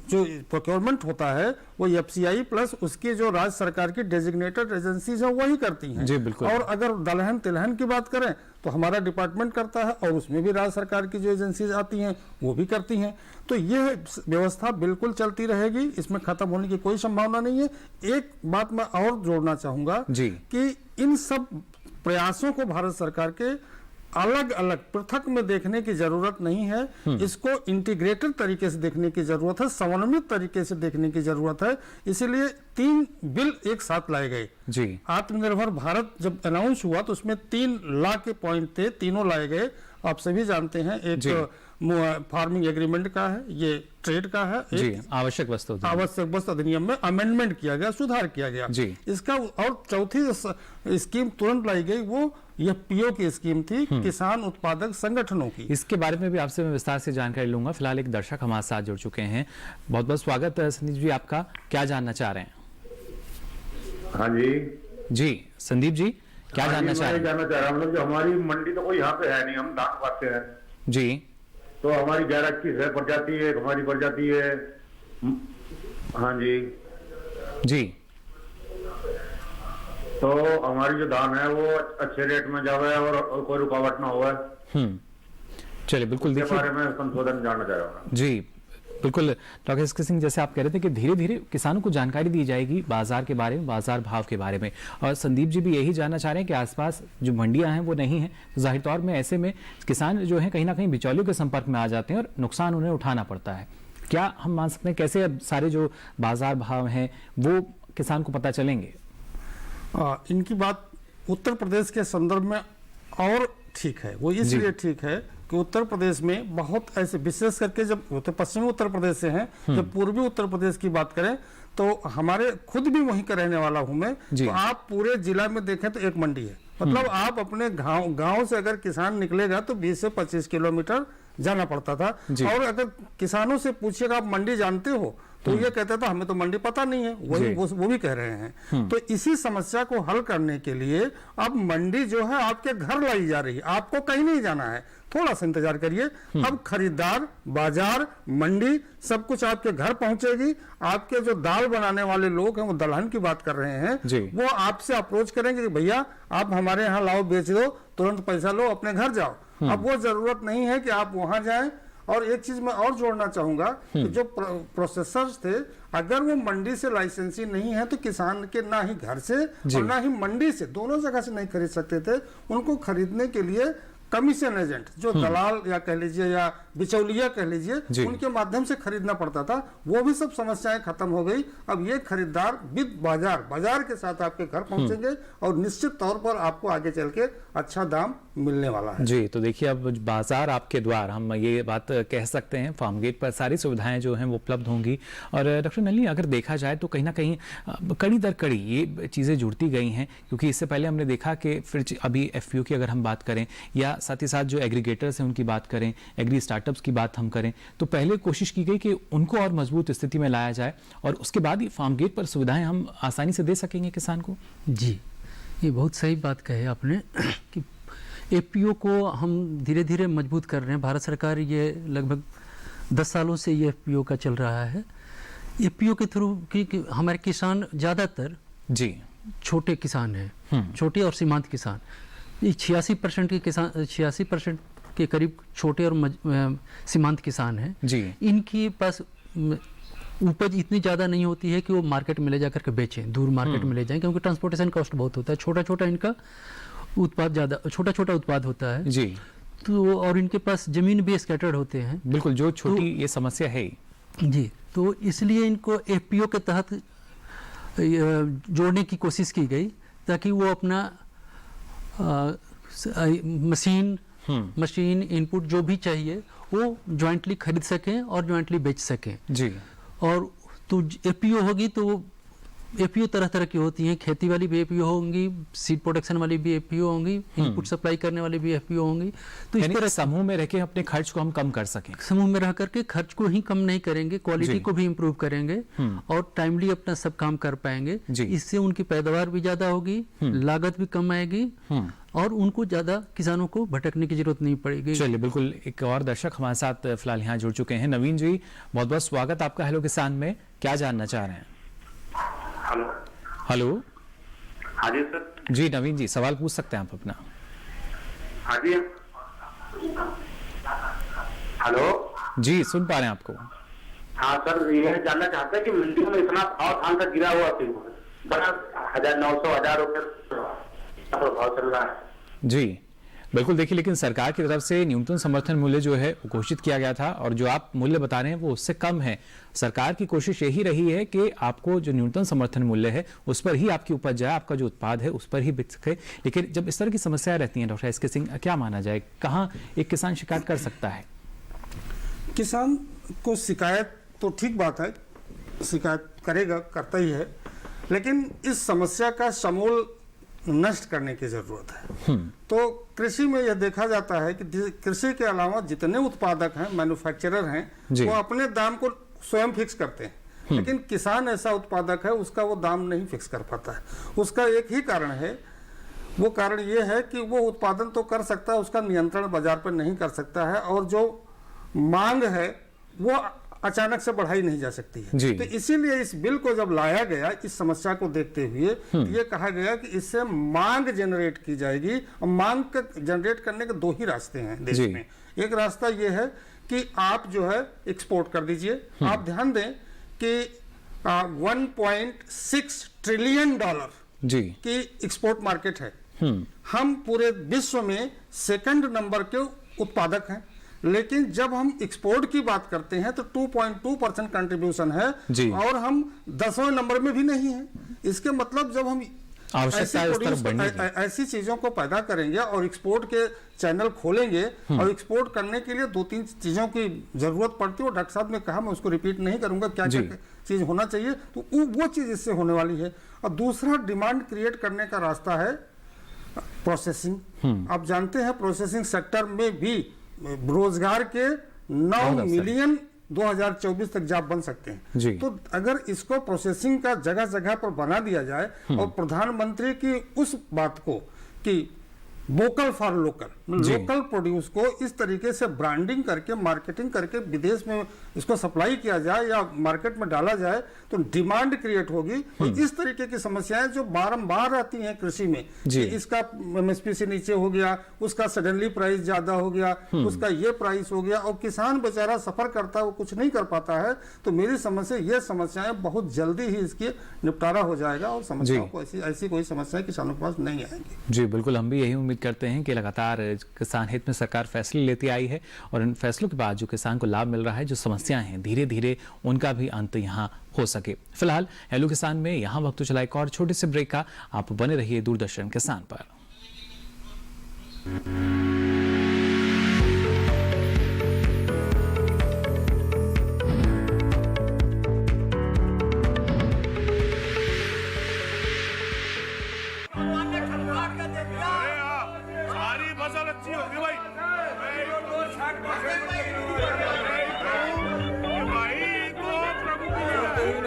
जो प्रोक्योरमेंट होता है वो एफसीआई प्लस उसकी जो राज्य सरकार की डेजिग्नेटेड एजेंसीज है वही करती हैं। जी बिल्कुल। और अगर दलहन तिलहन की बात करें तो हमारा डिपार्टमेंट करता है, और उसमें भी राज्य सरकार की जो एजेंसीज आती हैं वो भी करती हैं। तो यह व्यवस्था बिल्कुल चलती रहेगी, इसमें खत्म होने की कोई संभावना नहीं है। एक बात मैं और जोड़ना चाहूंगा कि इन सब प्रयासों को भारत सरकार के अलग अलग पृथक में देखने की जरूरत नहीं है। इसको इंटीग्रेटेड तरीके से देखने की जरूरत है, समन्वित तरीके से देखने की जरूरत है। इसीलिए 3 बिल एक साथ लाए गए। जी, आत्मनिर्भर भारत जब अनाउंस हुआ तो उसमें 3 लॉ के पॉइंट थे, तीनों लाए गए। आप सभी जानते हैं, एक फार्मिंग एग्रीमेंट का है, ये ट्रेड का है, एक आवश्यक वस्तु अधिनियम में अमेंडमेंट किया गया, सुधार किया गया इसका। और चौथी स्कीम तुरंत लाई गई, वो यह पीओ की स्कीम थी, किसान उत्पादक संगठनों की। इसके बारे में भी आपसे मैं विस्तार से जानकारी लूंगा। फिलहाल एक दर्शक हमारे साथ जुड़ चुके हैं। बहुत बहुत स्वागत है संदीप जी, आपका क्या जानना चाह रहे हैं? हाँ जी जी, संदीप जी क्या जानना चाह रहे हैं? जानना चाह रहा हूँ कि हमारी मंडी तो कोई यहाँ पे है नहीं, हम धान पाते हैं जी। तो हमारी 11-21 प्रजाति है, हमारी प्रजाति है। हाँ जी जी, तो हमारी जो धान है वो अच्छे रेट में जावे और कोई रुकावट ना हो। चलिए बिल्कुल, देखिए बारे में संशोधन जानना चाह रहा हूँ। जी बिल्कुल। डॉक्टर एस के सिंह, जैसे आप कह रहे थे कि धीरे धीरे किसानों को जानकारी दी जाएगी बाजार के बारे में, बाजार भाव के बारे में, और संदीप जी भी यही जानना चाह रहे हैं कि आसपास जो मंडियां हैं वो नहीं हैं, तो जाहिर तौर में ऐसे में किसान जो हैं कहीं ना कहीं बिचौलियों के संपर्क में आ जाते हैं और नुकसान उन्हें उठाना पड़ता है। क्या हम मान सकते हैं कैसे अब सारे जो बाजार भाव हैं वो किसान को पता चलेंगे? इनकी बात उत्तर प्रदेश के संदर्भ में और ठीक है, वो इसलिए ठीक है कि उत्तर प्रदेश में बहुत ऐसे, विशेष करके जब पश्चिमी उत्तर प्रदेश से हैं, जब पूर्वी उत्तर प्रदेश की बात करें तो हमारे खुद भी वहीं का रहने वाला हूं मैं, तो आप पूरे जिला में देखें तो एक मंडी है, मतलब आप अपने गांव से अगर किसान निकलेगा तो 20 से 25 किलोमीटर जाना पड़ता था। और अगर किसानों से पूछिएगा आप मंडी जानते हो तो ये कहता था हमें तो मंडी पता नहीं है, वही वो भी कह रहे हैं। तो इसी समस्या को हल करने के लिए अब मंडी जो है आपके घर लाई जा रही है, आपको कहीं नहीं जाना है, थोड़ा सा इंतजार करिए। अब खरीदार, बाजार, मंडी सब कुछ आपके घर पहुंचेगी। आपके जो दाल बनाने वाले लोग हैं वो दलहन की बात कर रहे हैं, वो आपसे अप्रोच करेंगे कि भैया आप हमारे यहाँ लाओ, बेच दो, तुरंत पैसा लो, अपने घर जाओ। अब वो जरूरत नहीं है कि आप वहां जाएं। और एक चीज मैं और जोड़ना चाहूंगा कि जो प्रोसेसर्स थे, अगर वो मंडी से लाइसेंसी नहीं है तो किसान के ना ही घर से और ना ही मंडी से, दोनों जगह से नहीं खरीद सकते थे। उनको खरीदने के लिए कमीशन एजेंट, जो दलाल या कह लीजिए या बिचौलिया कह लीजिए, उनके माध्यम से खरीदना पड़ता था। वो भी सब समस्याएं खत्म हो गई। अब ये खरीदार विद बाजार के साथ आपके घर पहुंचेंगे और निश्चित तौर पर आपको आगे चल के अच्छा दाम मिलने वाला है। जी, तो देखिए अब बाजार आपके द्वार, हम ये बात कह सकते हैं, फार्म गेट पर सारी सुविधाएं जो हैं वो उपलब्ध होंगी। और डॉक्टर नलिनी, अगर देखा जाए तो कहीं ना कहीं कड़ी दर कड़ी ये चीज़ें जुड़ती गई हैं, क्योंकि इससे पहले हमने देखा कि फिर अभी FPO की अगर हम बात करें या साथ ही साथ जो एग्रीगेटर्स हैं उनकी बात करें, एग्री स्टार्टअप्स की बात हम करें, तो पहले कोशिश की गई कि उनको और मजबूत स्थिति में लाया जाए और उसके बाद ही फार्म गेट पर सुविधाएं हम आसानी से दे सकेंगे किसान को। जी, ये बहुत सही बात कही आपने कि FPO को हम धीरे धीरे मजबूत कर रहे हैं। भारत सरकार ये लगभग 10 सालों से ये FPO का चल रहा है। FPO के थ्रू कि हमारे किसान ज़्यादातर छोटे किसान हैं, छोटे और सीमांत किसान। 86% के किसान, 86% के करीब छोटे और सीमांत किसान हैं। इनके पास उपज इतनी ज़्यादा नहीं होती है कि वो मार्केट में ले जाकर के बेचें, दूर मार्केट में ले जाएं, क्योंकि ट्रांसपोर्टेशन कॉस्ट बहुत होता है। छोटा इनका उत्पाद ज़्यादा, छोटा उत्पाद होता है जी। तो और इनके पास जमीन भी स्कैटर्ड होते हैं, बिल्कुल, जो छोटी ये समस्या है जी। तो इसलिए इनको FPO के तहत जोड़ने की कोशिश की गई ताकि वो अपना मशीन इनपुट जो भी चाहिए वो ज्वाइंटली खरीद सकें और ज्वाइंटली बेच सकें जी। और तो FPO होगी तो FPO तरह तरह की होती हैं, खेती वाली भी FPO होंगी, सीड प्रोडक्शन वाली भी FPO होंगी, इनपुट सप्लाई करने वाली भी FPO होंगी। तो इस तरह समूह में रहकर अपने खर्च को हम कम कर सकें, समूह में रह करके खर्च को ही कम नहीं करेंगे, क्वालिटी को भी इम्प्रूव करेंगे और टाइमली अपना सब काम कर पाएंगे। इससे उनकी पैदावार भी ज्यादा होगी, लागत भी कम आएगी और उनको ज्यादा किसानों को भटकने की जरूरत नहीं पड़ेगी। चलिए, बिल्कुल, एक और दर्शक हमारे साथ फिलहाल यहाँ जुड़ चुके हैं। नवीन जी, बहुत बहुत स्वागत आपका हेलो किसान में। क्या जानना चाह रहे हैं? हेलो। हाँ जी सर। जी नवीन जी, सवाल पूछ सकते हैं आप अपना। हाँ जी। हेलो जी, सुन पा रहे हैं आपको। हाँ सर, ये जानना चाहते हैं कि मंडियों में इतना भाव धान का गिरा हुआ बड़ा 1900-1000 रुपये भाव चल रहा है जी। बिल्कुल, देखिए, लेकिन सरकार की तरफ से न्यूनतम समर्थन मूल्य जो है वो घोषित किया गया था और जो आप मूल्य बता रहे हैं वो उससे कम है। सरकार की कोशिश यही रही है कि आपको जो न्यूनतम समर्थन मूल्य है उस पर ही आपकी उपज जाए, आपका जो उत्पाद है उस पर ही बिक सके। लेकिन जब इस तरह की समस्याएं रहती हैं डॉक्टर SK सिंह, क्या माना जाए, कहाँ एक किसान शिकायत कर सकता है? किसान को शिकायत तो ठीक बात है, शिकायत करेगा, करता ही है, लेकिन इस समस्या का समूल नष्ट करने की जरूरत है। तो कृषि में यह देखा जाता है कि कृषि के अलावा जितने उत्पादक हैं, मैन्युफैक्चरर हैं, वो अपने दाम को स्वयं फिक्स करते हैं, लेकिन किसान ऐसा उत्पादक है उसका वो दाम नहीं फिक्स कर पाता है। उसका एक ही कारण है, वो कारण ये है कि वो उत्पादन तो कर सकता है, उसका नियंत्रण बाजार पर नहीं कर सकता है और जो मांग है वो अचानक से बढ़ाई नहीं जा सकती है। तो इसीलिए इस बिल को जब लाया गया, इस समस्या को देखते हुए ये कहा गया कि इससे मांग जनरेट की जाएगी और मांग जनरेट करने के दो ही रास्ते हैं देश में। एक रास्ता ये है कि आप जो है एक्सपोर्ट कर दीजिए। आप ध्यान दें कि 1.6 ट्रिलियन डॉलर की एक्सपोर्ट मार्केट है। हम पूरे विश्व में सेकंड नंबर के उत्पादक हैं, लेकिन जब हम एक्सपोर्ट की बात करते हैं तो 2.2% कंट्रीब्यूशन है और हम 10वें नंबर में भी नहीं है। इसके मतलब जब हम ऐसी चीजों को पैदा करेंगे और एक्सपोर्ट के चैनल खोलेंगे और एक्सपोर्ट करने के लिए 2-3 चीजों की जरूरत पड़ती है। डॉक्टर साहब ने कहा, मैं उसको रिपीट नहीं करूंगा क्या क्या चीज होना चाहिए, तो वो चीज इससे होने वाली है। और दूसरा डिमांड क्रिएट करने का रास्ता है प्रोसेसिंग। आप जानते हैं प्रोसेसिंग सेक्टर में भी रोजगार के 9 मिलियन 2024 तक जॉब बन सकते हैं। तो अगर इसको प्रोसेसिंग का जगह जगह पर बना दिया जाए और प्रधानमंत्री की उस बात को कि vocal for local, local produce को इस तरीके से ब्रांडिंग करके मार्केटिंग करके विदेश में इसको सप्लाई किया जाए या मार्केट में डाला जाए तो डिमांड क्रिएट होगी। तो इस तरीके की समस्याएं जो बारंबार आती हैं कृषि में, इसका एमएसपी से नीचे हो गया, उसका सडनली प्राइस ज्यादा हो गया, उसका ये प्राइस हो गया और किसान बेचारा सफर करता है, वो कुछ नहीं कर पाता है। तो मेरी समझ से ये समस्याएं बहुत जल्दी ही इसकी निपटारा हो जाएगा और समस्याओं को ऐसी कोई समस्याएं किसानों के पास नहीं आएंगी। जी बिल्कुल, हम भी यही उम्मीद करते हैं कि लगातार किसान हित में सरकार फैसले लेती आई है और इन फैसलों के बाद जो किसान को लाभ मिल रहा है, जो समस्याएं हैं धीरे धीरे उनका भी अंत यहाँ हो सके। फिलहाल हेलो किसान में यहाँ वक्त तो चला एक और छोटे से ब्रेक का। आप बने रहिए दूरदर्शन किसान पर।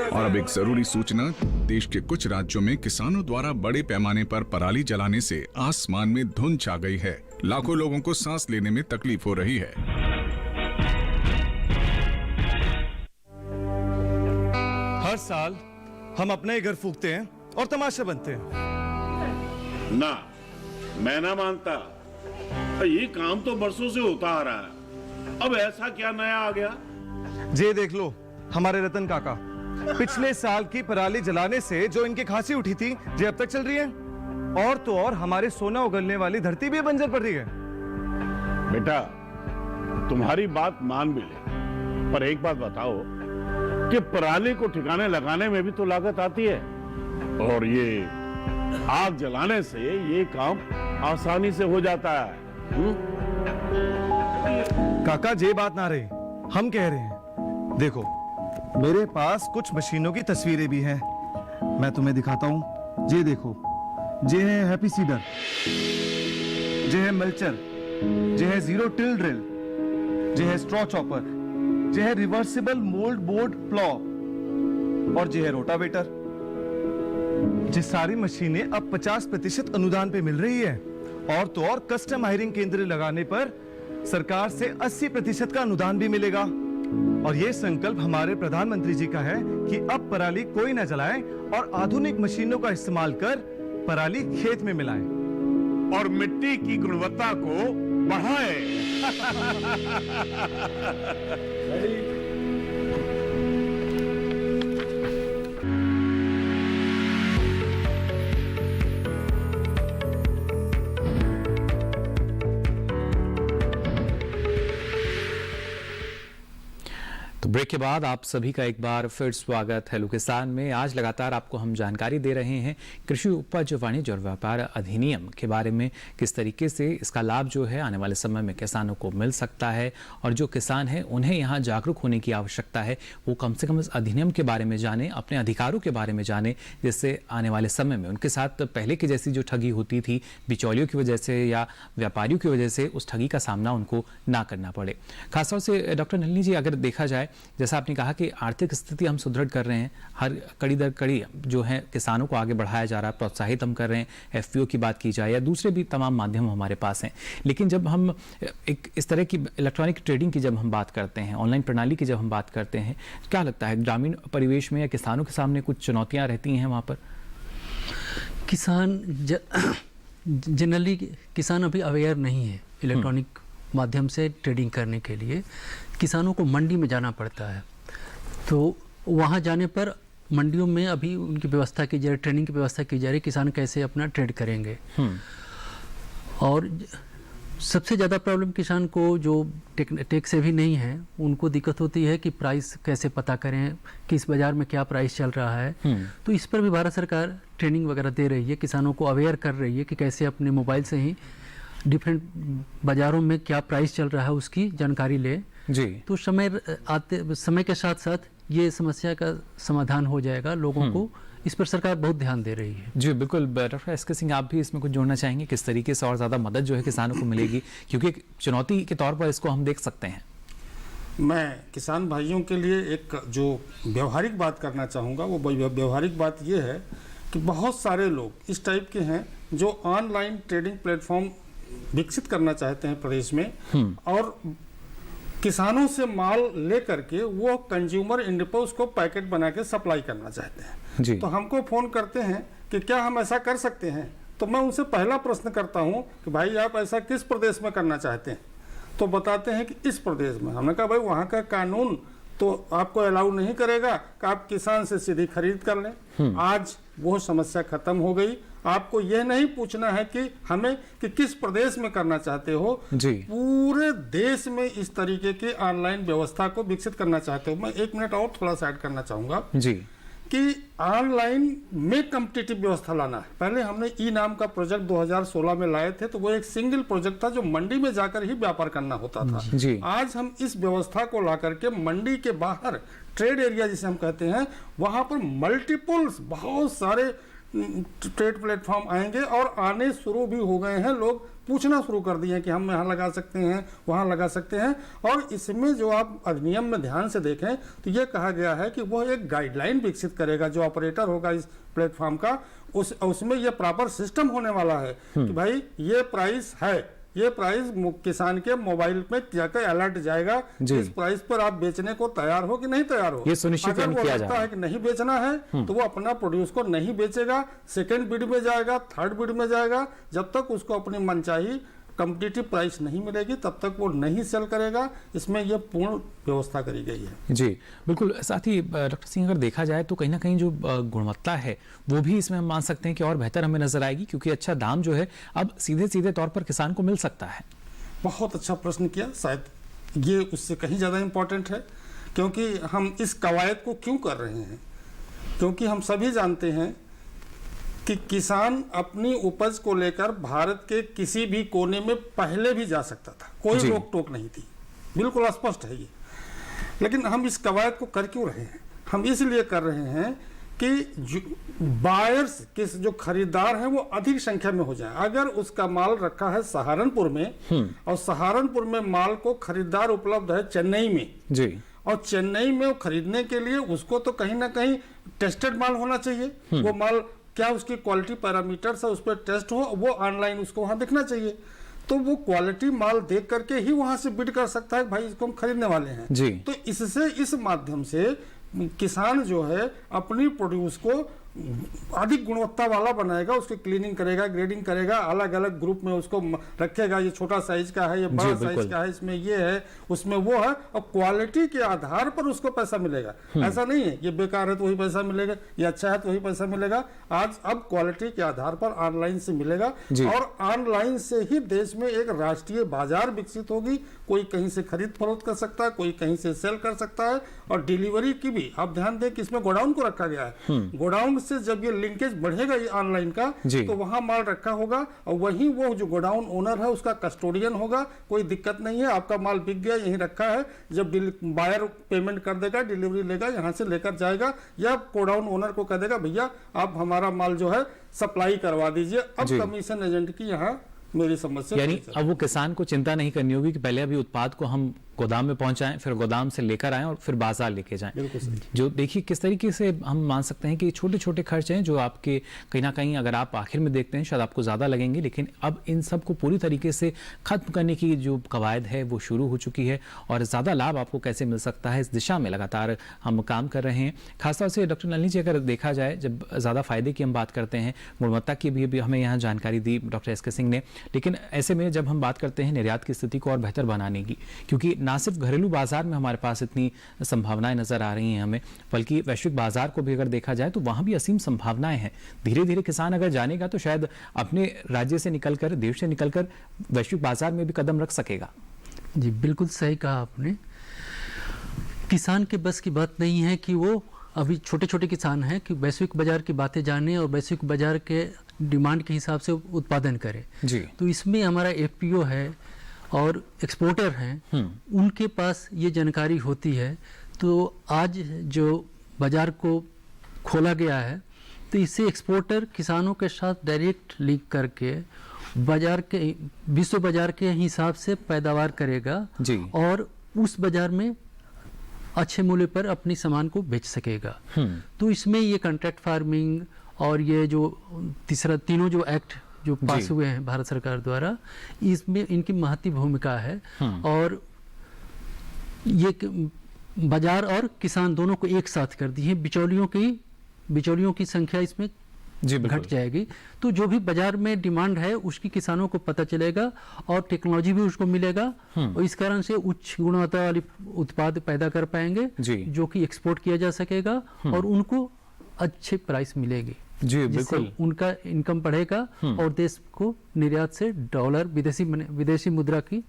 और अब एक जरूरी सूचना, देश के कुछ राज्यों में किसानों द्वारा बड़े पैमाने पर पराली जलाने से आसमान में धुंध छा गई है। लाखों लोगों को सांस लेने में तकलीफ हो रही है। हर साल हम अपने ही घर फूकते हैं और तमाशा बनते हैं। ना, मैं ना मानता। ये काम तो बरसों से होता आ रहा है, अब ऐसा क्या नया आ गया? ये देख लो हमारे रतन काका, पिछले साल की पराली जलाने से जो इनकी खांसी उठी थी, ये अब तक चल रही है। और तो और हमारे सोना उगलने वाली धरती भी बंजर पड़ रही है। बेटा, तुम्हारी बात मान भी ले, पर एक बात बताओ कि पराली को ठिकाने लगाने में भी तो लागत आती है और ये आग जलाने से ये काम आसानी से हो जाता है। काका ये बात ना रही, हम कह रहे हैं। देखो मेरे पास कुछ मशीनों की तस्वीरें भी हैं, मैं तुम्हें दिखाता हूं। ये देखो, ये है हैप्पी सीडर, ये है मल्चर, ये है जीरो टिल ड्रिल, ये है स्ट्रॉ चॉपर, ये है रिवर्सिबल मोल्ड बोर्ड प्लॉ और ये है रोटावेटर। ये सारी मशीनें अब 50% अनुदान पे मिल रही है और तो और कस्टम हायरिंग केंद्र लगाने पर सरकार से 80% का अनुदान भी मिलेगा। और ये संकल्प हमारे प्रधानमंत्री जी का है कि अब पराली कोई न जलाए और आधुनिक मशीनों का इस्तेमाल कर पराली खेत में मिलाएं और मिट्टी की गुणवत्ता को बढ़ाएं। ब्रेक के बाद आप सभी का एक बार फिर स्वागत हेलो किसान में। आज लगातार आपको हम जानकारी दे रहे हैं कृषि उपज वाणिज्य और व्यापार अधिनियम के बारे में, किस तरीके से इसका लाभ जो है आने वाले समय में किसानों को मिल सकता है और जो किसान हैं उन्हें यहाँ जागरूक होने की आवश्यकता है। वो कम से कम इस अधिनियम के बारे में जाने, अपने अधिकारों के बारे में जाने, जिससे आने वाले समय में उनके साथ पहले की जैसी जो ठगी होती थी बिचौलियों की वजह से या व्यापारियों की वजह से, उस ठगी का सामना उनको ना करना पड़े। खासतौर से डॉक्टर नलिनी जी, अगर देखा जाए, जैसा आपने कहा कि आर्थिक स्थिति हम सुदृढ़ कर रहे हैं, हर कड़ी दर कड़ी जो है किसानों को आगे बढ़ाया जा रहा है, प्रोत्साहित हम कर रहे हैं। एफपीओ की बात की जाए या दूसरे भी तमाम माध्यम हमारे पास हैं, लेकिन जब हम एक इस तरह की इलेक्ट्रॉनिक ट्रेडिंग की जब हम बात करते हैं, ऑनलाइन प्रणाली की जब हम बात करते हैं, क्या लगता है ग्रामीण परिवेश में या किसानों के सामने कुछ चुनौतियाँ रहती हैं वहाँ पर? किसान जनरली किसान अभी अवेयर नहीं है इलेक्ट्रॉनिक माध्यम से ट्रेडिंग करने के लिए। किसानों को मंडी में जाना पड़ता है, तो वहाँ जाने पर मंडियों में अभी उनकी व्यवस्था की जा रही, ट्रेनिंग की व्यवस्था की जा रही, किसान कैसे अपना ट्रेड करेंगे। और सबसे ज़्यादा प्रॉब्लम किसान को जो टेक से भी नहीं है, उनको दिक्कत होती है कि प्राइस कैसे पता करें, किस बाज़ार में क्या प्राइस चल रहा है। तो इस पर भी भारत सरकार ट्रेनिंग वगैरह दे रही है, किसानों को अवेयर कर रही है कि कैसे अपने मोबाइल से ही डिफरेंट बाज़ारों में क्या प्राइस चल रहा है उसकी जानकारी ले जी। तो समय के साथ साथ ये समस्या का समाधान हो जाएगा, लोगों को इस पर सरकार बहुत ध्यान दे रही है। जी बिल्कुल। डॉक्टर एस के सिंह, आप भी इसमें कुछ जोड़ना चाहेंगे, किस तरीके से और ज़्यादा मदद जो है किसानों को मिलेगी, क्योंकि एक चुनौती के तौर पर इसको हम देख सकते हैं। मैं किसान भाइयों के लिए एक जो व्यवहारिक बात करना चाहूँगा, वो व्यवहारिक बात ये है कि बहुत सारे लोग इस टाइप के हैं जो ऑनलाइन ट्रेडिंग प्लेटफॉर्म विकसित करना चाहते हैं प्रदेश में, और किसानों से माल ले करके वो कंज्यूमर एंड पर उसको पैकेट बना के सप्लाई करना चाहते हैं जी। तो हमको फ़ोन करते हैं कि क्या हम ऐसा कर सकते हैं। तो मैं उनसे पहला प्रश्न करता हूं कि भाई आप ऐसा किस प्रदेश में करना चाहते हैं, तो बताते हैं कि इस प्रदेश में। हमने कहा भाई वहाँ का कानून तो आपको अलाउ नहीं करेगा कि आप किसान से सीधी खरीद कर लें। आज वो समस्या खत्म हो गई। आपको यह नहीं पूछना है कि हमें कि किस प्रदेश में करना चाहते हो जी। पूरे देश में इस तरीके की ऑनलाइन व्यवस्था को विकसित करना चाहते हो। मैं 1 मिनट और थोड़ा सा ऐड करना चाहूंगा जी कि ऑनलाइन में कॉम्पिटिटिव व्यवस्था लाना है। पहले हमने ई नाम का प्रोजेक्ट 2016 में लाए थे, तो वो एक सिंगल प्रोजेक्ट था जो मंडी में जाकर ही व्यापार करना होता था जी। आज हम इस व्यवस्था को ला करके मंडी के बाहर ट्रेड एरिया जिसे हम कहते हैं, वहां पर मल्टीपल्स बहुत सारे ट्रेड प्लेटफॉर्म आएंगे और आने शुरू भी हो गए हैं। लोग पूछना शुरू कर दिए हैं कि हम यहाँ लगा सकते हैं, वहाँ लगा सकते हैं। और इसमें जो आप अधिनियम में ध्यान से देखें तो ये कहा गया है कि वह एक गाइडलाइन विकसित करेगा, जो ऑपरेटर होगा इस प्लेटफॉर्म का, उसमें यह प्रॉपर सिस्टम होने वाला है कि भाई ये प्राइस है, ये प्राइस किसान के मोबाइल में जाकर अलर्ट जाएगा, इस प्राइस पर आप बेचने को तैयार हो कि नहीं तैयार हो। ये सुनिश्चित अगर वो किया लगता है कि नहीं बेचना है तो वो अपना प्रोड्यूस को नहीं बेचेगा, सेकंड बिड में जाएगा, थर्ड बिड में जाएगा। जब तक उसको अपनी मनचाही कॉम्पिटिटिव प्राइस नहीं मिलेगी तब तक वो नहीं सेल करेगा। इसमें यह पूर्ण व्यवस्था करी गई है। जी बिल्कुल। साथ ही डॉक्टर सिंह, अगर देखा जाए तो कहीं ना कहीं जो गुणवत्ता है वो भी इसमें हम मान सकते हैं कि और बेहतर हमें नजर आएगी, क्योंकि अच्छा दाम जो है अब सीधे सीधे तौर पर किसान को मिल सकता है। बहुत अच्छा प्रश्न किया। शायद ये उससे कहीं ज़्यादा इम्पोर्टेंट है, क्योंकि हम इस कवायद को क्यों कर रहे हैं, क्योंकि हम सभी जानते हैं कि किसान अपनी उपज को लेकर भारत के किसी भी कोने में पहले भी जा सकता था, कोई रोक टोक नहीं थी, बिल्कुल स्पष्ट है ये। लेकिन हम इस कवायद को कर क्यों रहे हैं? हम इसलिए कर रहे हैं कि जो बायर्स के जो खरीदार हैं वो अधिक संख्या में हो जाए। अगर उसका माल रखा है सहारनपुर में और सहारनपुर में माल को खरीदार उपलब्ध है चेन्नई में जी, और चेन्नई में वो खरीदने के लिए उसको तो कहीं ना कहीं टेस्टेड माल होना चाहिए। वो माल क्या उसकी क्वालिटी पैरामीटर्स है उस पर टेस्ट हो, वो ऑनलाइन उसको वहां दिखना चाहिए। तो वो क्वालिटी माल देख करके ही वहां से बिड कर सकता है भाई इसको हम खरीदने वाले हैं जी। तो इससे इस माध्यम से किसान जो है अपनी प्रोड्यूस को अधिक गुणवत्ता वाला बनाएगा, उसकी क्लीनिंग करेगा, ग्रेडिंग करेगा, अलग अलग ग्रुप में उसको रखेगा। ये छोटा साइज का है, ये बड़ा साइज का है, इसमें ये है, उसमें वो है, और क्वालिटी के आधार पर उसको पैसा मिलेगा। ऐसा नहीं है ये बेकार है तो वही पैसा मिलेगा, ये अच्छा है तो वही पैसा मिलेगा। आज अब क्वालिटी के आधार पर ऑनलाइन से मिलेगा और ऑनलाइन से ही देश में एक राष्ट्रीय बाजार विकसित होगी। कोई कहीं से खरीद फरोख्त कर सकता है, कोई कहीं से सेल कर सकता है। और डिलीवरी की भी आप ध्यान दें कि इसमें गोडाउन को रखा गया है। गोडाउन से जब ये लिंकेज बढ़ेगा ये ऑनलाइन का, तो वहां माल रखा होगा और वहीं वो जो गोडाउन ओनर है उसका कस्टोडियन होगा। कोई दिक्कत नहीं है, आपका माल बिक गया, यहीं रखा है। जब बायर पेमेंट कर देगा, डिलीवरी लेगा, यहाँ से लेकर जाएगा, या गोडाउन ओनर को कह देगा भैया आप हमारा माल जो है सप्लाई करवा दीजिए। अब कमीशन एजेंट की यहाँ मेरी समस्या, यानी अब वो किसान को चिंता नहीं करनी होगी कि पहले अभी उत्पाद को हम गोदाम में पहुंचाएं, फिर गोदाम से लेकर आएं और फिर बाजार लेके जाएं। जो देखिए किस तरीके से हम मान सकते हैं कि छोटे छोटे खर्च हैं जो आपके कहीं ना कहीं अगर आप आखिर में देखते हैं शायद आपको ज़्यादा लगेंगे, लेकिन अब इन सब को पूरी तरीके से खत्म करने की जो कवायद है वो शुरू हो चुकी है और ज़्यादा लाभ आपको कैसे मिल सकता है इस दिशा में लगातार हम काम कर रहे हैं। खासतौर से डॉक्टर नलिनी जी, अगर देखा जाए जब ज़्यादा फायदे की हम बात करते हैं, गुणवत्ता की भी हमें यहाँ जानकारी दी डॉक्टर एस के सिंह ने, लेकिन ऐसे में जब हम बात करते हैं निर्यात की स्थिति को और बेहतर बनाने की, क्योंकि ना सिर्फ घरेलू बाजार में हमारे पास इतनी संभावनाएं नजर आ रही हैं हमें, बल्कि वैश्विक बाजार को भी अगर देखा जाए तो वहां भी असीम संभावनाएं हैं। धीरे धीरे किसान अगर जानेगा तो शायद अपने राज्य से निकलकर, देश से निकलकर वैश्विक बाजार में भी कदम रख सकेगा। जी बिल्कुल सही कहा आपने। किसान के बस की बात नहीं है कि वो अभी छोटे छोटे किसान हैं कि वैश्विक बाजार की बातें जाने और वैश्विक बाजार के डिमांड के हिसाब से उत्पादन करें जी। तो इसमें हमारा एफपीओ है और एक्सपोर्टर हैं, उनके पास ये जानकारी होती है। तो आज जो बाजार को खोला गया है तो इससे एक्सपोर्टर किसानों के साथ डायरेक्ट लिंक करके बाजार के विश्व बाजार के हिसाब से पैदावार करेगा जी। और उस बाजार में अच्छे मूल्य पर अपनी सामान को बेच सकेगा। तो इसमें ये कॉन्ट्रैक्ट फार्मिंग और ये जो तीनों जो एक्ट जो पास हुए हैं भारत सरकार द्वारा, इसमें इनकी महत्वपूर्ण भूमिका है। और ये बाजार और किसान दोनों को एक साथ कर दी है। बिचौलियों की संख्या इसमें घट जाएगी। तो जो भी बाजार में डिमांड है उसकी किसानों को पता चलेगा और टेक्नोलॉजी भी उसको मिलेगा और इस कारण से उच्च गुणवत्ता वाली उत्पाद पैदा कर पाएंगे जो कि एक्सपोर्ट किया जा सकेगा और उनको अच्छे प्राइस मिलेगी जी, जिससे बिल्कुल उनका इनकम बढ़ेगा और देश को निर्यात से डॉलर विदेशी मुद्रा की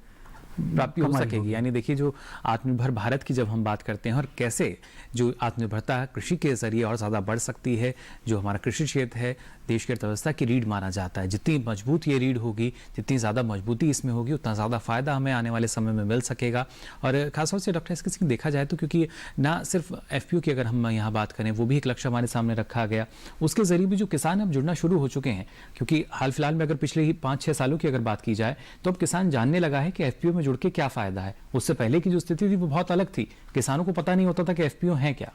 प्राप्ति हो सकेगी। यानी देखिए, जो आत्मनिर्भर भारत की जब हम बात करते हैं और कैसे जो आत्मनिर्भरता कृषि के जरिए और ज़्यादा बढ़ सकती है, जो हमारा कृषि क्षेत्र है देश की अर्थव्यवस्था की रीढ़ माना जाता है। जितनी मजबूत ये रीढ़ होगी, जितनी ज़्यादा मजबूती इसमें होगी, उतना ज़्यादा फ़ायदा हमें आने वाले समय में मिल सकेगा। और खासतौर से डॉक्टर इसकी देखा जाए तो, क्योंकि ना सिर्फ FPO की अगर हम यहाँ बात करें, वो भी एक लक्ष्य हमारे सामने रखा गया, उसके जरिए भी जो किसान अब जुड़ना शुरू हो चुके हैं। क्योंकि हाल फिलहाल में अगर पिछले ही 5-6 सालों की अगर बात की जाए तो अब किसान जानने लगा है कि FPO में जुड़ के क्या फ़ायदा है। उससे पहले की जो स्थिति थी वो बहुत अलग थी, किसानों को पता नहीं होता था कि FPO है क्या।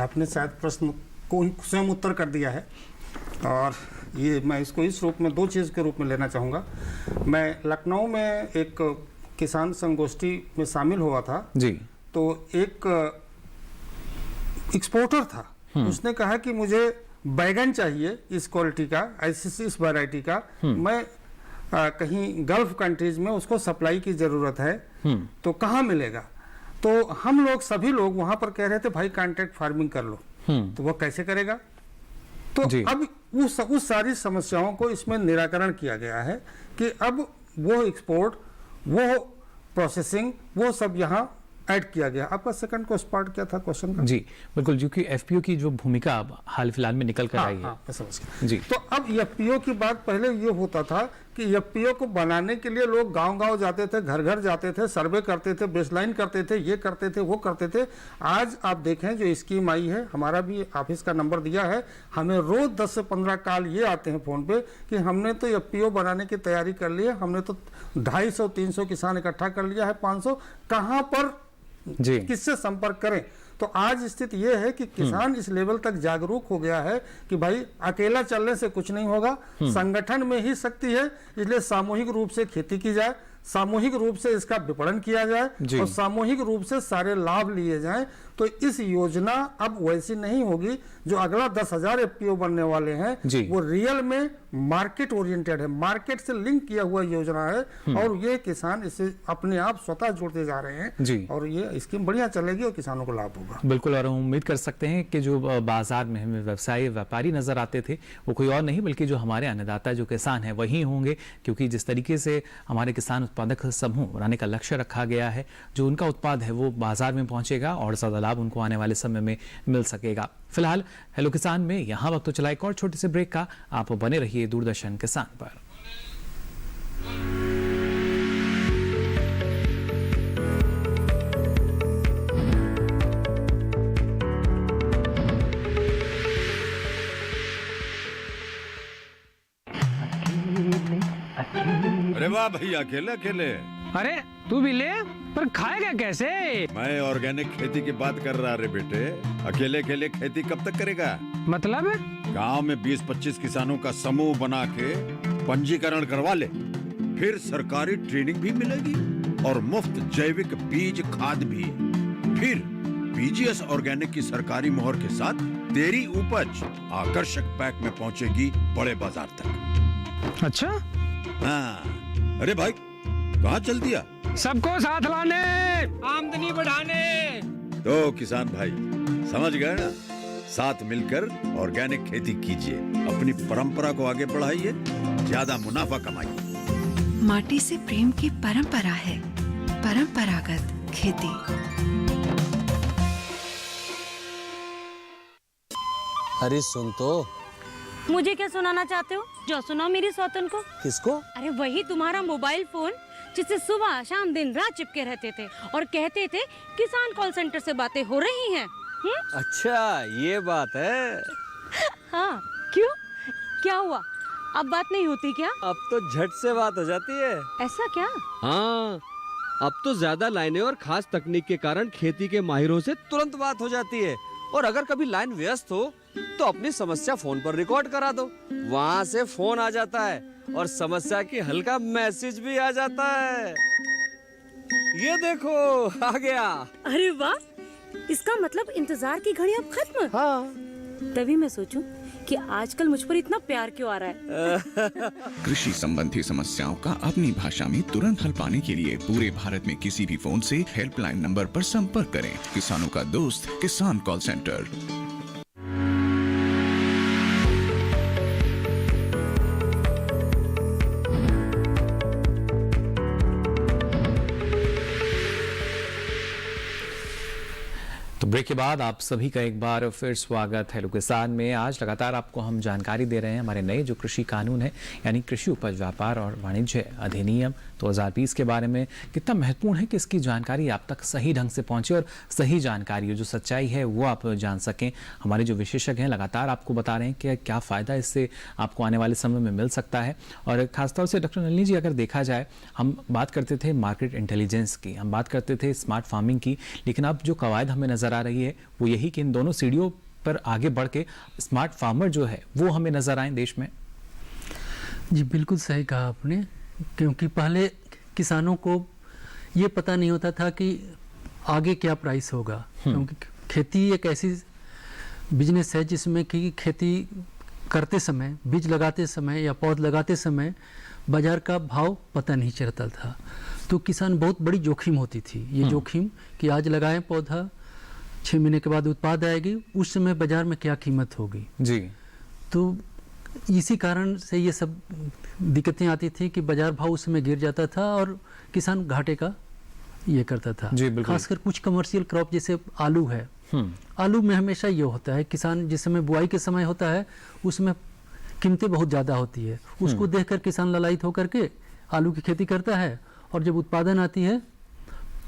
आपने शायद प्रश्न को ही स्वयं उत्तर कर दिया है और ये मैं इसको इस रूप में 2 चीज़ के रूप में लेना चाहूँगा। मैं लखनऊ में एक किसान संगोष्ठी में शामिल हुआ था जी। तो एक एक्सपोर्टर था, उसने कहा कि मुझे बैगन चाहिए इस क्वालिटी का, इस वैरायटी का, मैं कहीं गल्फ कंट्रीज में उसको सप्लाई की ज़रूरत है, तो कहाँ मिलेगा। तो हम लोग सभी लोग वहाँ पर कह रहे थे भाई कॉन्ट्रैक्ट फार्मिंग कर लो। तो वो कैसे करेगा। तो अब उस सारी समस्याओं को इसमें निराकरण किया गया है कि अब वो एक्सपोर्ट, वो प्रोसेसिंग, वो सब यहाँ ऐड किया गया। आपका सेकंड को पार्ट क्या था क्वेश्चन का? जी बिल्कुल, क्योंकि FPO की जो भूमिका अब हाल फिलहाल में निकल कर आई है। मैं समझ गया जी। तो अब FPO की बात पहले ये होता था कि FPO को बनाने के लिए लोग गांव-गांव जाते थे, घर-घर जाते थे, सर्वे करते थे, बेसलाइन करते थे, ये करते थे, वो करते थे। आज आप देखें जो स्कीम आई है, हमारा भी ऑफिस का नंबर दिया है, हमें रोज 10 से 15 कॉल ये आते हैं फोन पे कि हमने तो FPO बनाने की तैयारी कर ली है, हमने तो 250-300 किसान इकट्ठा कर लिया है, 500 कहाँ पर जी किससे संपर्क करें। तो आज स्थिति यह है कि किसान इस लेवल तक जागरूक हो गया है कि भाई अकेला चलने से कुछ नहीं होगा, संगठन में ही शक्ति है, इसलिए सामूहिक रूप से खेती की जाए, सामूहिक रूप से इसका विपणन किया जाए और सामूहिक रूप से सारे लाभ लिए जाएं। तो इस योजना अब वैसी नहीं होगी जो अगला 10,000 FPO बनने वाले हैं, वो रियल में मार्केट ओरिएंटेड है, मार्केट से लिंक किया हुआ योजना है और ये किसान इसे अपने आप स्वतः जोड़ते जा रहे हैं और ये स्कीम बढ़िया चलेगी और किसानों को लाभ होगा। बिल्कुल, और हम उम्मीद कर सकते हैं कि जो बाजार में हमें व्यवसायी व्यापारी नजर आते थे वो कोई और नहीं बल्कि जो हमारे अन्नदाता जो किसान है वही होंगे, क्योंकि जिस तरीके से हमारे किसान उत्पादक समूह बनाने का लक्ष्य रखा गया है, जो उनका उत्पाद है वो बाजार में पहुंचेगा और ज्यादा लाभ उनको आने वाले समय में मिल सकेगा। फिलहाल हेलो किसान में यहाँ वक्त तो चला एक और छोटे से ब्रेक का। आप बने रहिए दूरदर्शन किसान पर। अरे वाह भैया, अकेले अकेले। अरे तू भी ले, पर खाएगा कैसे? मैं ऑर्गेनिक खेती की बात कर रहा रे बेटे। अकेले अकेले खेती कब तक करेगा? मतलब गांव में 20-25 किसानों का समूह बना के पंजीकरण करवा ले, फिर सरकारी ट्रेनिंग भी मिलेगी और मुफ्त जैविक बीज खाद भी। फिर BGS ऑर्गेनिक की सरकारी मोहर के साथ तेरी उपज आकर्षक पैक में पहुंचेगी बड़े बाजार तक। अच्छा हाँ। अरे भाई कहाँ चल दिया? सबको साथ लाने, आमदनी बढ़ाने। तो किसान भाई समझ गए ना, साथ मिलकर ऑर्गेनिक खेती कीजिए, अपनी परंपरा को आगे बढ़ाइए, ज्यादा मुनाफा कमाइए। माटी से प्रेम की परंपरा है परंपरागत खेती। अरे सुन तो। मुझे क्या सुनाना चाहते हो? जो सुनाओ मेरी सौतन को। किसको? अरे वही तुम्हारा मोबाइल फोन जिससे सुबह शाम दिन रात चिपके रहते थे और कहते थे किसान कॉल सेंटर से बातें हो रही हैं। अच्छा ये बात है। हाँ क्यों, क्या हुआ? अब बात नहीं होती क्या? अब तो झट से बात हो जाती है। ऐसा क्या? हाँ, अब तो ज्यादा लाइनें और खास तकनीक के कारण खेती के माहिरों से तुरंत बात हो जाती है। और अगर कभी लाइन व्यस्त हो तो अपनी समस्या फोन पर रिकॉर्ड करा दो, वहाँ से फोन आ जाता है और समस्या की हल का मैसेज भी आ जाता है। ये देखो आ गया। अरे वाह, इसका मतलब इंतजार की घड़ी अब खत्म। हाँ। तभी मैं सोचूं कि आजकल मुझ पर इतना प्यार क्यों आ रहा है। कृषि संबंधी समस्याओं का अपनी भाषा में तुरंत हल पाने के लिए पूरे भारत में किसी भी फोन से हेल्पलाइन नंबर पर संपर्क करें। किसानों का दोस्त किसान कॉल सेंटर। तो ब्रेक के बाद आप सभी का एक बार फिर स्वागत है हेलो किसान में। आज लगातार आपको हम जानकारी दे रहे हैं हमारे नए जो कृषि कानून है, यानी कृषि उपज व्यापार और वाणिज्य अधिनियम 2020 के बारे में। कितना महत्वपूर्ण है कि इसकी जानकारी आप तक सही ढंग से पहुंचे और सही जानकारी जो सच्चाई है वो आप जान सकें। हमारे जो विशेषज्ञ हैं लगातार आपको बता रहे हैं कि क्या फ़ायदा इससे आपको आने वाले समय में मिल सकता है। और खासतौर से डॉक्टर नलिनी जी, अगर देखा जाए, हम बात करते थे मार्केट इंटेलिजेंस की, हम बात करते थे स्मार्ट फार्मिंग की, लेकिन अब जो कवायद हमें नज़र आ रही है वो यही कि इन दोनों सीढ़ियों पर आगे बढ़ के स्मार्ट फार्मर जो है वो हमें नजर आए देश में। जी बिल्कुल सही कहा आपने, क्योंकि पहले किसानों को ये पता नहीं होता था कि आगे क्या प्राइस होगा, क्योंकि खेती एक ऐसी बिजनेस है जिसमें कि खेती करते समय, बीज लगाते समय या पौध लगाते समय बाजार का भाव पता नहीं चलता था। तो किसान बहुत बड़ी जोखिम होती थी। ये जोखिम कि आज लगाएं पौधा, 6 महीने के बाद उत्पाद आएगी, उस समय बाजार में क्या कीमत होगी जी। तो इसी कारण से ये सब दिक्कतें आती थी कि बाजार भाव उस समय गिर जाता था और किसान घाटे का ये करता था। खासकर कुछ कमर्शियल क्रॉप जैसे आलू है, आलू में हमेशा ये होता है, किसान जिस समय बुआई के समय होता है उसमें कीमतें बहुत ज़्यादा होती है, उसको देखकर किसान ललायित होकर के आलू की खेती करता है, और जब उत्पादन आती है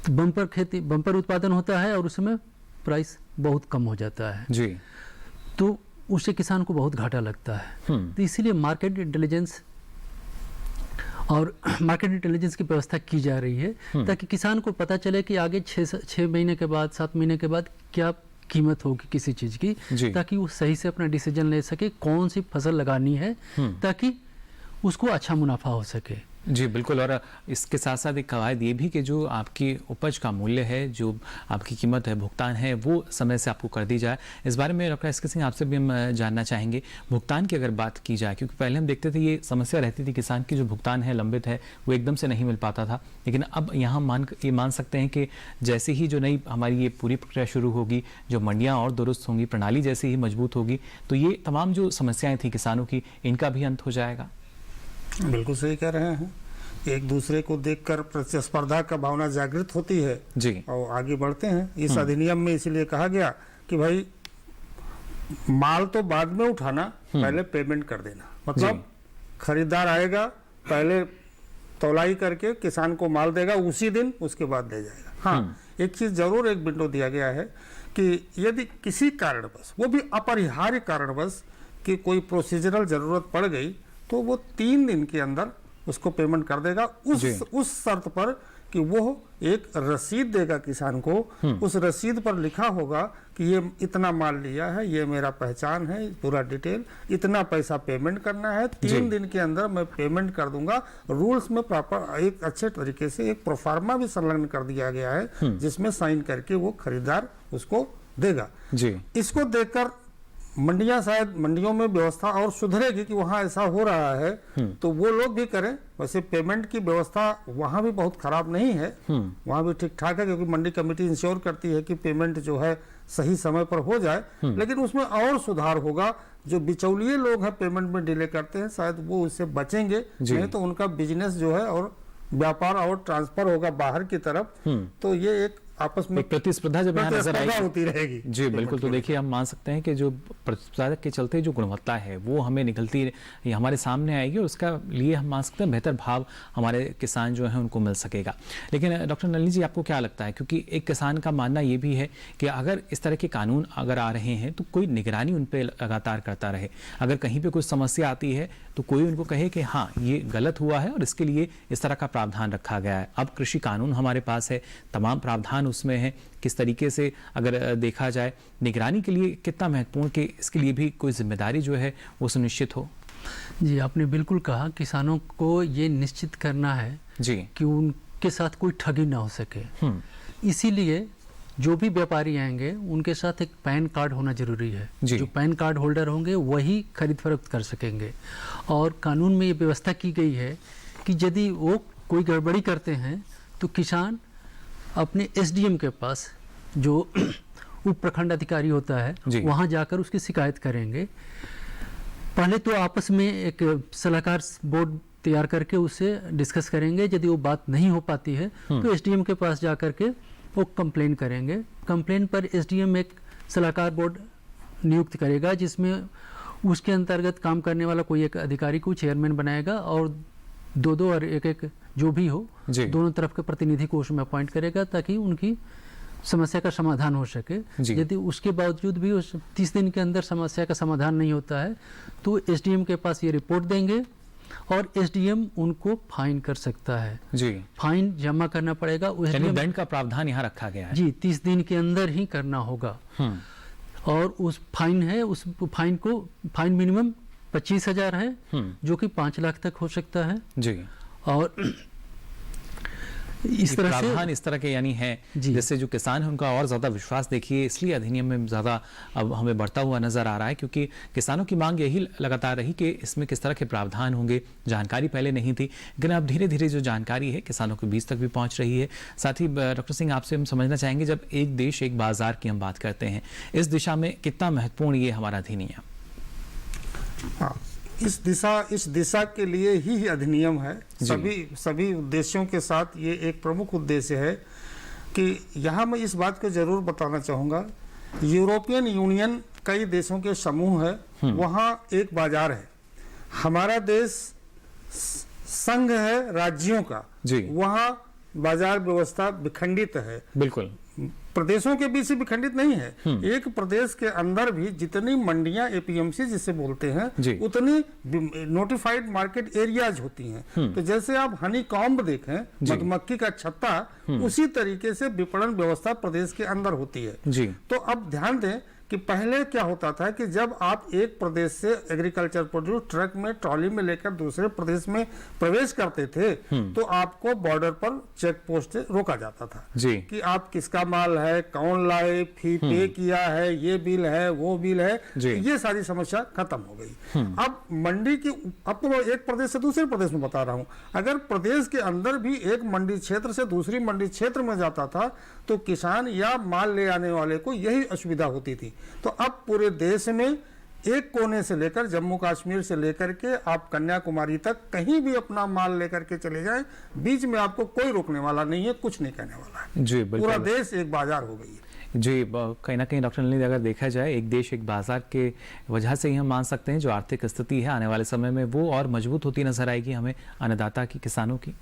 तो बम्पर उत्पादन होता है और उसमें प्राइस बहुत कम हो जाता है जी। तो उससे किसान को बहुत घाटा लगता है। तो इसीलिए मार्केट इंटेलिजेंस की व्यवस्था की जा रही है ताकि किसान को पता चले कि आगे 6 महीने के बाद, 7 महीने के बाद क्या कीमत होगी किसी चीज़ की, ताकि वो सही से अपना डिसीजन ले सके कौन सी फसल लगानी है ताकि उसको अच्छा मुनाफा हो सके। जी बिल्कुल। और इसके साथ साथ एक कवायद ये भी कि जो आपकी उपज का मूल्य है, जो आपकी कीमत है, भुगतान है, वो समय से आपको कर दी जाए। इस बारे में डॉक्टर एस के सिंह आपसे भी हम जानना चाहेंगे, भुगतान की अगर बात की जाए, क्योंकि पहले हम देखते थे ये समस्या रहती थी किसान की जो भुगतान है लंबित है वो एकदम से नहीं मिल पाता था, लेकिन अब यहाँ मान सकते हैं कि जैसे ही जो नई हमारी ये पूरी प्रक्रिया शुरू होगी, जो मंडियाँ और दुरुस्त होंगी, प्रणाली जैसे ही मजबूत होगी, तो ये तमाम जो समस्याएँ थी किसानों की, इनका भी अंत हो जाएगा। बिल्कुल सही कह रहे हैं। एक दूसरे को देखकर प्रतिस्पर्धा का भावना जागृत होती है जी, और आगे बढ़ते हैं। इस अधिनियम में इसलिए कहा गया कि भाई माल तो बाद में उठाना, पहले पेमेंट कर देना। मतलब खरीदार आएगा, पहले तौलाई करके किसान को माल देगा, उसी दिन उसके बाद ले जाएगा। हाँ, एक चीज जरूर, एक विंडो दिया गया है कि यदि किसी कारणवश, वो भी अपरिहार्य कारणवश, कि कोई प्रोसीजरल जरूरत पड़ गई तो वो 3 दिन के अंदर उसको पेमेंट कर देगा, उस शर्त पर कि वो एक रसीद देगा किसान को। उस रसीद पर लिखा होगा कि ये इतना माल लिया है, ये मेरा पहचान है, पूरा डिटेल, इतना पैसा पेमेंट करना है, 3 दिन के अंदर मैं पेमेंट कर दूंगा। रूल्स में प्रॉपर एक अच्छे तरीके से एक प्रोफार्मा भी संलग्न कर दिया गया है जिसमें साइन करके वो खरीदार उसको देगा जी। इसको देखकर मंडियां, शायद मंडियों में व्यवस्था और सुधरेगी कि वहां ऐसा हो रहा है तो वो लोग भी करें। वैसे पेमेंट की व्यवस्था वहां भी बहुत खराब नहीं है, वहां भी ठीक ठाक है, क्योंकि मंडी कमेटी इंश्योर करती है कि पेमेंट जो है सही समय पर हो जाए। लेकिन उसमें और सुधार होगा। जो बिचौलिए लोग हैं पेमेंट में डिले करते हैं, शायद वो उससे बचेंगे, नहीं तो उनका बिजनेस जो है और व्यापार और ट्रांसफर होगा बाहर की तरफ। तो ये एक आपस में प्रतिस्पर्धा जब यहाँ नजर आएगी होती रहेगी। जी बिल्कुल। तो देखिए, हम मान सकते हैं कि जो प्रतिस्पर्धा के चलते जो गुणवत्ता है वो हमें निकलती हमारे सामने आएगी और उसका लिए हम मान सकते हैं बेहतर भाव हमारे किसान जो हैं उनको मिल सकेगा। लेकिन डॉक्टर नलिनी जी, आपको क्या लगता है, क्योंकि एक किसान का मानना ये भी है कि अगर इस तरह के कानून अगर आ रहे हैं तो कोई निगरानी उन पर लगातार करता रहे, अगर कहीं पे कोई समस्या आती है तो कोई उनको कहे कि हाँ ये गलत हुआ है और इसके लिए इस तरह का प्रावधान रखा गया है। अब कृषि कानून हमारे पास है, तमाम प्रावधान उसमें है, किस तरीके से अगर देखा जाए निगरानी के लिए कितना महत्वपूर्ण कि इसके लिए भी कोई जिम्मेदारी जो है वो सुनिश्चित हो। जी, आपने बिल्कुल कहा, किसानों को ये निश्चित करना है जी कि उनके साथ कोई ठगी ना हो सके। इसीलिए जो भी व्यापारी आएंगे उनके साथ एक पैन कार्ड होना जरूरी है। जो पैन कार्ड होल्डर होंगे वही खरीद फरोख्त कर सकेंगे। और कानून में ये व्यवस्था की गई है कि यदि वो कोई गड़बड़ी करते हैं तो किसान अपने एसडीएम के पास, जो उप प्रखंड अधिकारी होता है, वहाँ जाकर उसकी शिकायत करेंगे। पहले तो आपस में एक सलाहकार बोर्ड तैयार करके उससे डिस्कस करेंगे। यदि वो बात नहीं हो पाती है तो एसडीएम के पास जा करके वो कंप्लेन करेंगे। कंप्लेन पर एसडीएम एक सलाहकार बोर्ड नियुक्त करेगा जिसमें उसके अंतर्गत काम करने वाला कोई एक अधिकारी को चेयरमैन बनाएगा और दो और एक जो भी हो दोनों तरफ के प्रतिनिधि को उसमें अपॉइंट करेगा ताकि उनकी समस्या का समाधान हो सके। यदि उसके बावजूद भी उस 30 दिन के अंदर समस्या का समाधान नहीं होता है तो एसडीएम के पास ये रिपोर्ट देंगे और एसडीएम उनको फाइन कर सकता है। जी, फाइन जमा करना पड़ेगा। दंड का प्रावधान यहाँ रखा गया है। जी, 30 दिन के अंदर ही करना होगा। और उस फाइन है, उस फाइन मिनिमम 25,000 है जो कि 5 लाख तक हो सकता है। जी, और इस तरह से प्रावधान इस तरह के यानी है जिससे जो किसान है उनका और ज़्यादा विश्वास देखिए इसलिए अधिनियम में ज़्यादा अब हमें बढ़ता हुआ नज़र आ रहा है, क्योंकि किसानों की मांग यही लगातार रही कि इसमें किस तरह के प्रावधान होंगे। जानकारी पहले नहीं थी, लेकिन अब धीरे धीरे जो जानकारी है किसानों के बीच तक भी पहुँच रही है। साथ ही डॉक्टर सिंह, आपसे हम समझना चाहेंगे, जब एक देश एक बाजार की हम बात करते हैं, इस दिशा में कितना महत्वपूर्ण ये हमारा अधिनियम? हाँ, इस दिशा के लिए ही अधिनियम है। सभी उद्देश्यों के साथ ये एक प्रमुख उद्देश्य है कि यहाँ मैं इस बात को जरूर बताना चाहूँगा, यूरोपियन यूनियन कई देशों के समूह है, वहाँ एक बाजार है। हमारा देश संघ है राज्यों का, वहाँ बाजार व्यवस्था विखंडित है। बिल्कुल, प्रदेशों के बीच भी खंडित नहीं है। एक प्रदेश के अंदर भी जितनी मंडियां एपीएमसी जिसे बोलते हैं उतनी नोटिफाइड मार्केट एरियाज होती हैं। तो जैसे आप हनी कॉम्ब देखें, मधुमक्खी का छत्ता, उसी तरीके से विपणन व्यवस्था प्रदेश के अंदर होती है। तो अब ध्यान दें कि पहले क्या होता था कि जब आप एक प्रदेश से एग्रीकल्चर प्रोड्यूस ट्रक में ट्रॉली में लेकर दूसरे प्रदेश में प्रवेश करते थे तो आपको बॉर्डर पर चेक पोस्ट से रोका जाता था कि आप किसका माल है, कौन लाए, फी पे किया है, ये बिल है, वो बिल है, ये सारी समस्या खत्म हो गई। अब मंडी की, अब तो एक प्रदेश से दूसरे प्रदेश में बता रहा हूँ, अगर प्रदेश के अंदर भी एक मंडी क्षेत्र से दूसरी मंडी क्षेत्र में जाता था तो किसान या माल ले आने वाले को यही असुविधा होती थी। तो अब पूरे देश में एक कोने से लेकर जम्मू कश्मीर से लेकर के आप कन्याकुमारी तक कहीं भी अपना माल लेकर के चले जाएं, बीच में आपको कोई रोकने वाला नहीं है, कुछ नहीं कहने वाला है। जी, पूरा देश एक बाजार हो गई है। जी, कहीं ना कहीं डॉक्टर नलिनी, अगर देखा जाए एक देश एक बाजार के वजह से ही हम मान सकते हैं जो आर्थिक स्थिति है आने वाले समय में वो और मजबूत होती नजर आएगी हमें, अन्नदाता की, किसानों की।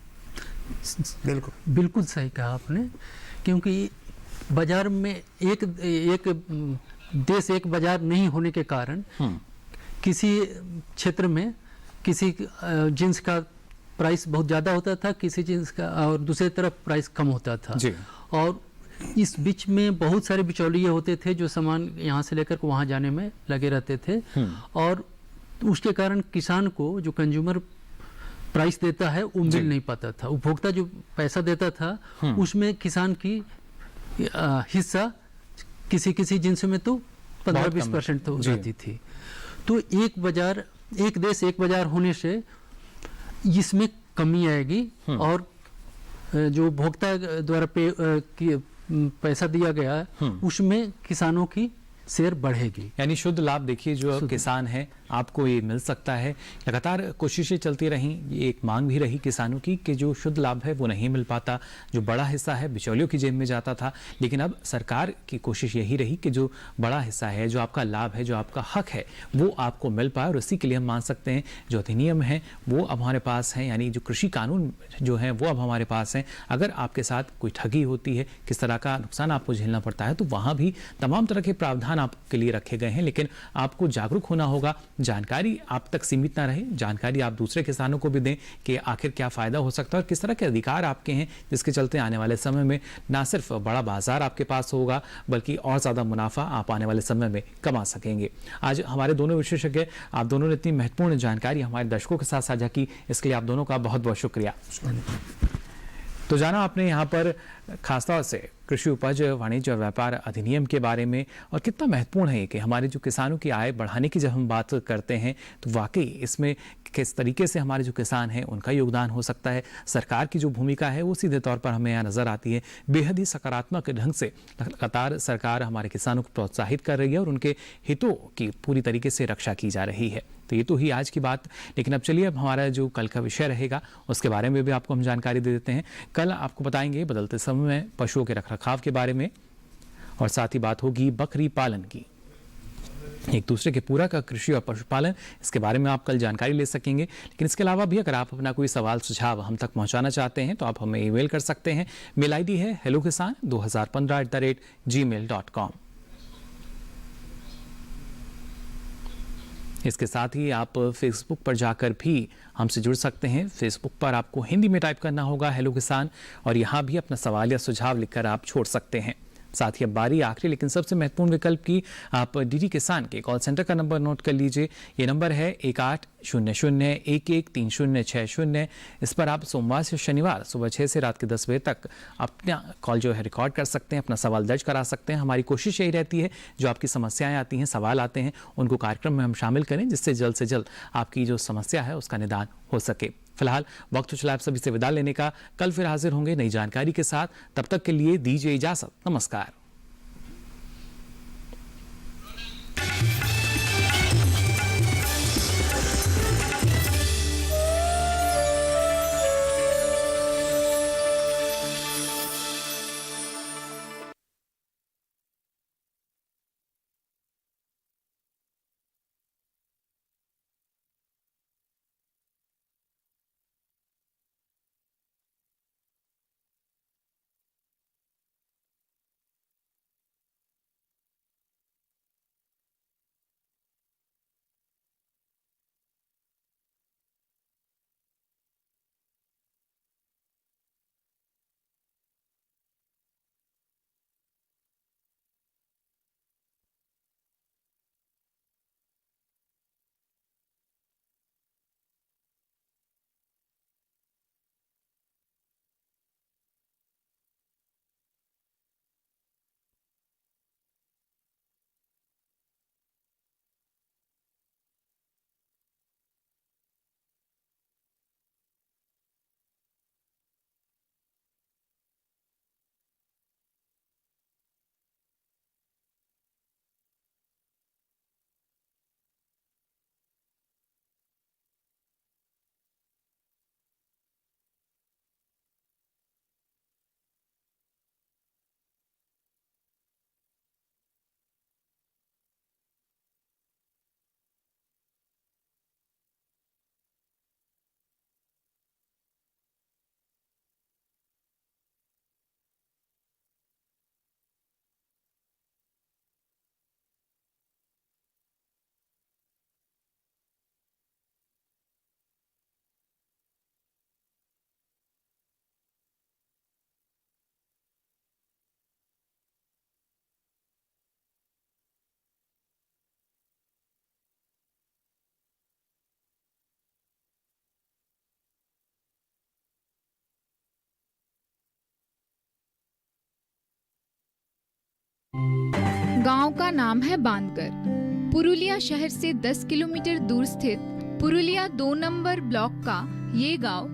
बिल्कुल सही कहा आपने, क्योंकि बाजार में एक देश एक बाजार नहीं होने के कारण किसी क्षेत्र में किसी जिन्स का प्राइस बहुत ज़्यादा होता था, किसी जिन्स का और दूसरी तरफ प्राइस कम होता था। और इस बीच में बहुत सारे बिचौलिए होते थे जो सामान यहाँ से लेकर वहाँ जाने में लगे रहते थे। और उसके कारण किसान को जो कंज्यूमर प्राइस देता है वो मिल नहीं पाता था। उपभोक्ता जो पैसा देता था उसमें किसान की हिस्सा किसी जिन्स में तो 15-20% तो जाती थी। तो एक बाजार, एक देश एक बाजार होने से इसमें कमी आएगी और जो उपभोक्ता द्वारा पैसा दिया गया उसमें किसानों की शेयर बढ़ेगी। यानी शुद्ध लाभ देखिए जो किसान है आपको ये मिल सकता है। लगातार कोशिशें चलती रहीं, ये एक मांग भी रही किसानों की कि जो शुद्ध लाभ है वो नहीं मिल पाता, जो बड़ा हिस्सा है बिचौलियों की जेब में जाता था। लेकिन अब सरकार की कोशिश यही रही कि जो बड़ा हिस्सा है, जो आपका लाभ है, जो आपका हक है, वो आपको मिल पाए। और इसी के लिए हम मान सकते हैं जो अधिनियम है वो अब हमारे पास है, यानी जो कृषि कानून जो है वो अब हमारे पास हैं। अगर आपके साथ कोई ठगी होती है, किस तरह का नुकसान आपको झेलना पड़ता है, तो वहाँ भी तमाम तरह के प्रावधान आपके लिए रखे गए हैं। लेकिन आपको जागरूक होना होगा, जानकारी आप तक सीमित ना रहे, जानकारी आप दूसरे किसानों को भी दें कि आखिर क्या फ़ायदा हो सकता है और किस तरह के अधिकार आपके हैं, जिसके चलते आने वाले समय में ना सिर्फ बड़ा बाजार आपके पास होगा बल्कि और ज़्यादा मुनाफा आप आने वाले समय में कमा सकेंगे। आज हमारे दोनों विशेषज्ञ, आप दोनों ने इतनी महत्वपूर्ण जानकारी हमारे दर्शकों के साथ साझा की, इसके लिए आप दोनों का बहुत बहुत शुक्रिया। तो जाना आपने यहाँ पर खासतौर से कृषि उपज वाणिज्य और व्यापार अधिनियम के बारे में, और कितना महत्वपूर्ण है कि हमारे जो किसानों की आय बढ़ाने की जब हम बात करते हैं तो वाकई इसमें किस तरीके से हमारे जो किसान हैं उनका योगदान हो सकता है। सरकार की जो भूमिका है वो सीधे तौर पर हमें यहाँ नज़र आती है। बेहद ही सकारात्मक ढंग से लगातार सरकार हमारे किसानों को प्रोत्साहित कर रही है और उनके हितों की पूरी तरीके से रक्षा की जा रही है। तो ये तो ही आज की बात, लेकिन अब चलिए अब हमारा जो कल का विषय रहेगा उसके बारे में भी आपको हम जानकारी दे देते हैं। कल आपको बताएंगे बदलते समय में पशुओं के रखरखाव के बारे में, और साथ ही बात होगी बकरी पालन की। एक दूसरे के पूरक कृषि और पशुपालन, इसके बारे में आप कल जानकारी ले सकेंगे। लेकिन इसके अलावा भी अगर आप अपना कोई सवाल सुझाव हम तक पहुंचाना चाहते हैं तो आप हमें ईमेल कर सकते हैं। मेल आईडी है hellokisan2015@gmail.com। इसके साथ ही आप फेसबुक पर जाकर भी हमसे जुड़ सकते हैं। फेसबुक पर आपको हिंदी में टाइप करना होगा हेलो किसान, और यहाँ भी अपना सवाल या सुझाव लिखकर आप छोड़ सकते हैं। साथ ही अब बारी आखिरी लेकिन सबसे महत्वपूर्ण विकल्प की, आप डीडी किसान के कॉल सेंटर का नंबर नोट कर लीजिए। ये नंबर है 1800113060। इस पर आप सोमवार से शनिवार सुबह 6 से रात के 10 बजे तक अपना कॉल जो है रिकॉर्ड कर सकते हैं, अपना सवाल दर्ज करा सकते हैं। हमारी कोशिश यही रहती है जो आपकी समस्याएं आती हैं, सवाल आते हैं, उनको कार्यक्रम में हम शामिल करें जिससे जल्द से जल्द आपकी जो समस्या है उसका निदान हो सके। फिलहाल वक्त चला आप सभी से विदा लेने का। कल फिर हाजिर होंगे नई जानकारी के साथ, तब तक के लिए दीजिए इजाजत। नमस्कार। गांव का नाम है बांदकर। पुरुलिया शहर से 10 किलोमीटर दूर स्थित पुरुलिया 2 नंबर ब्लॉक का ये गांव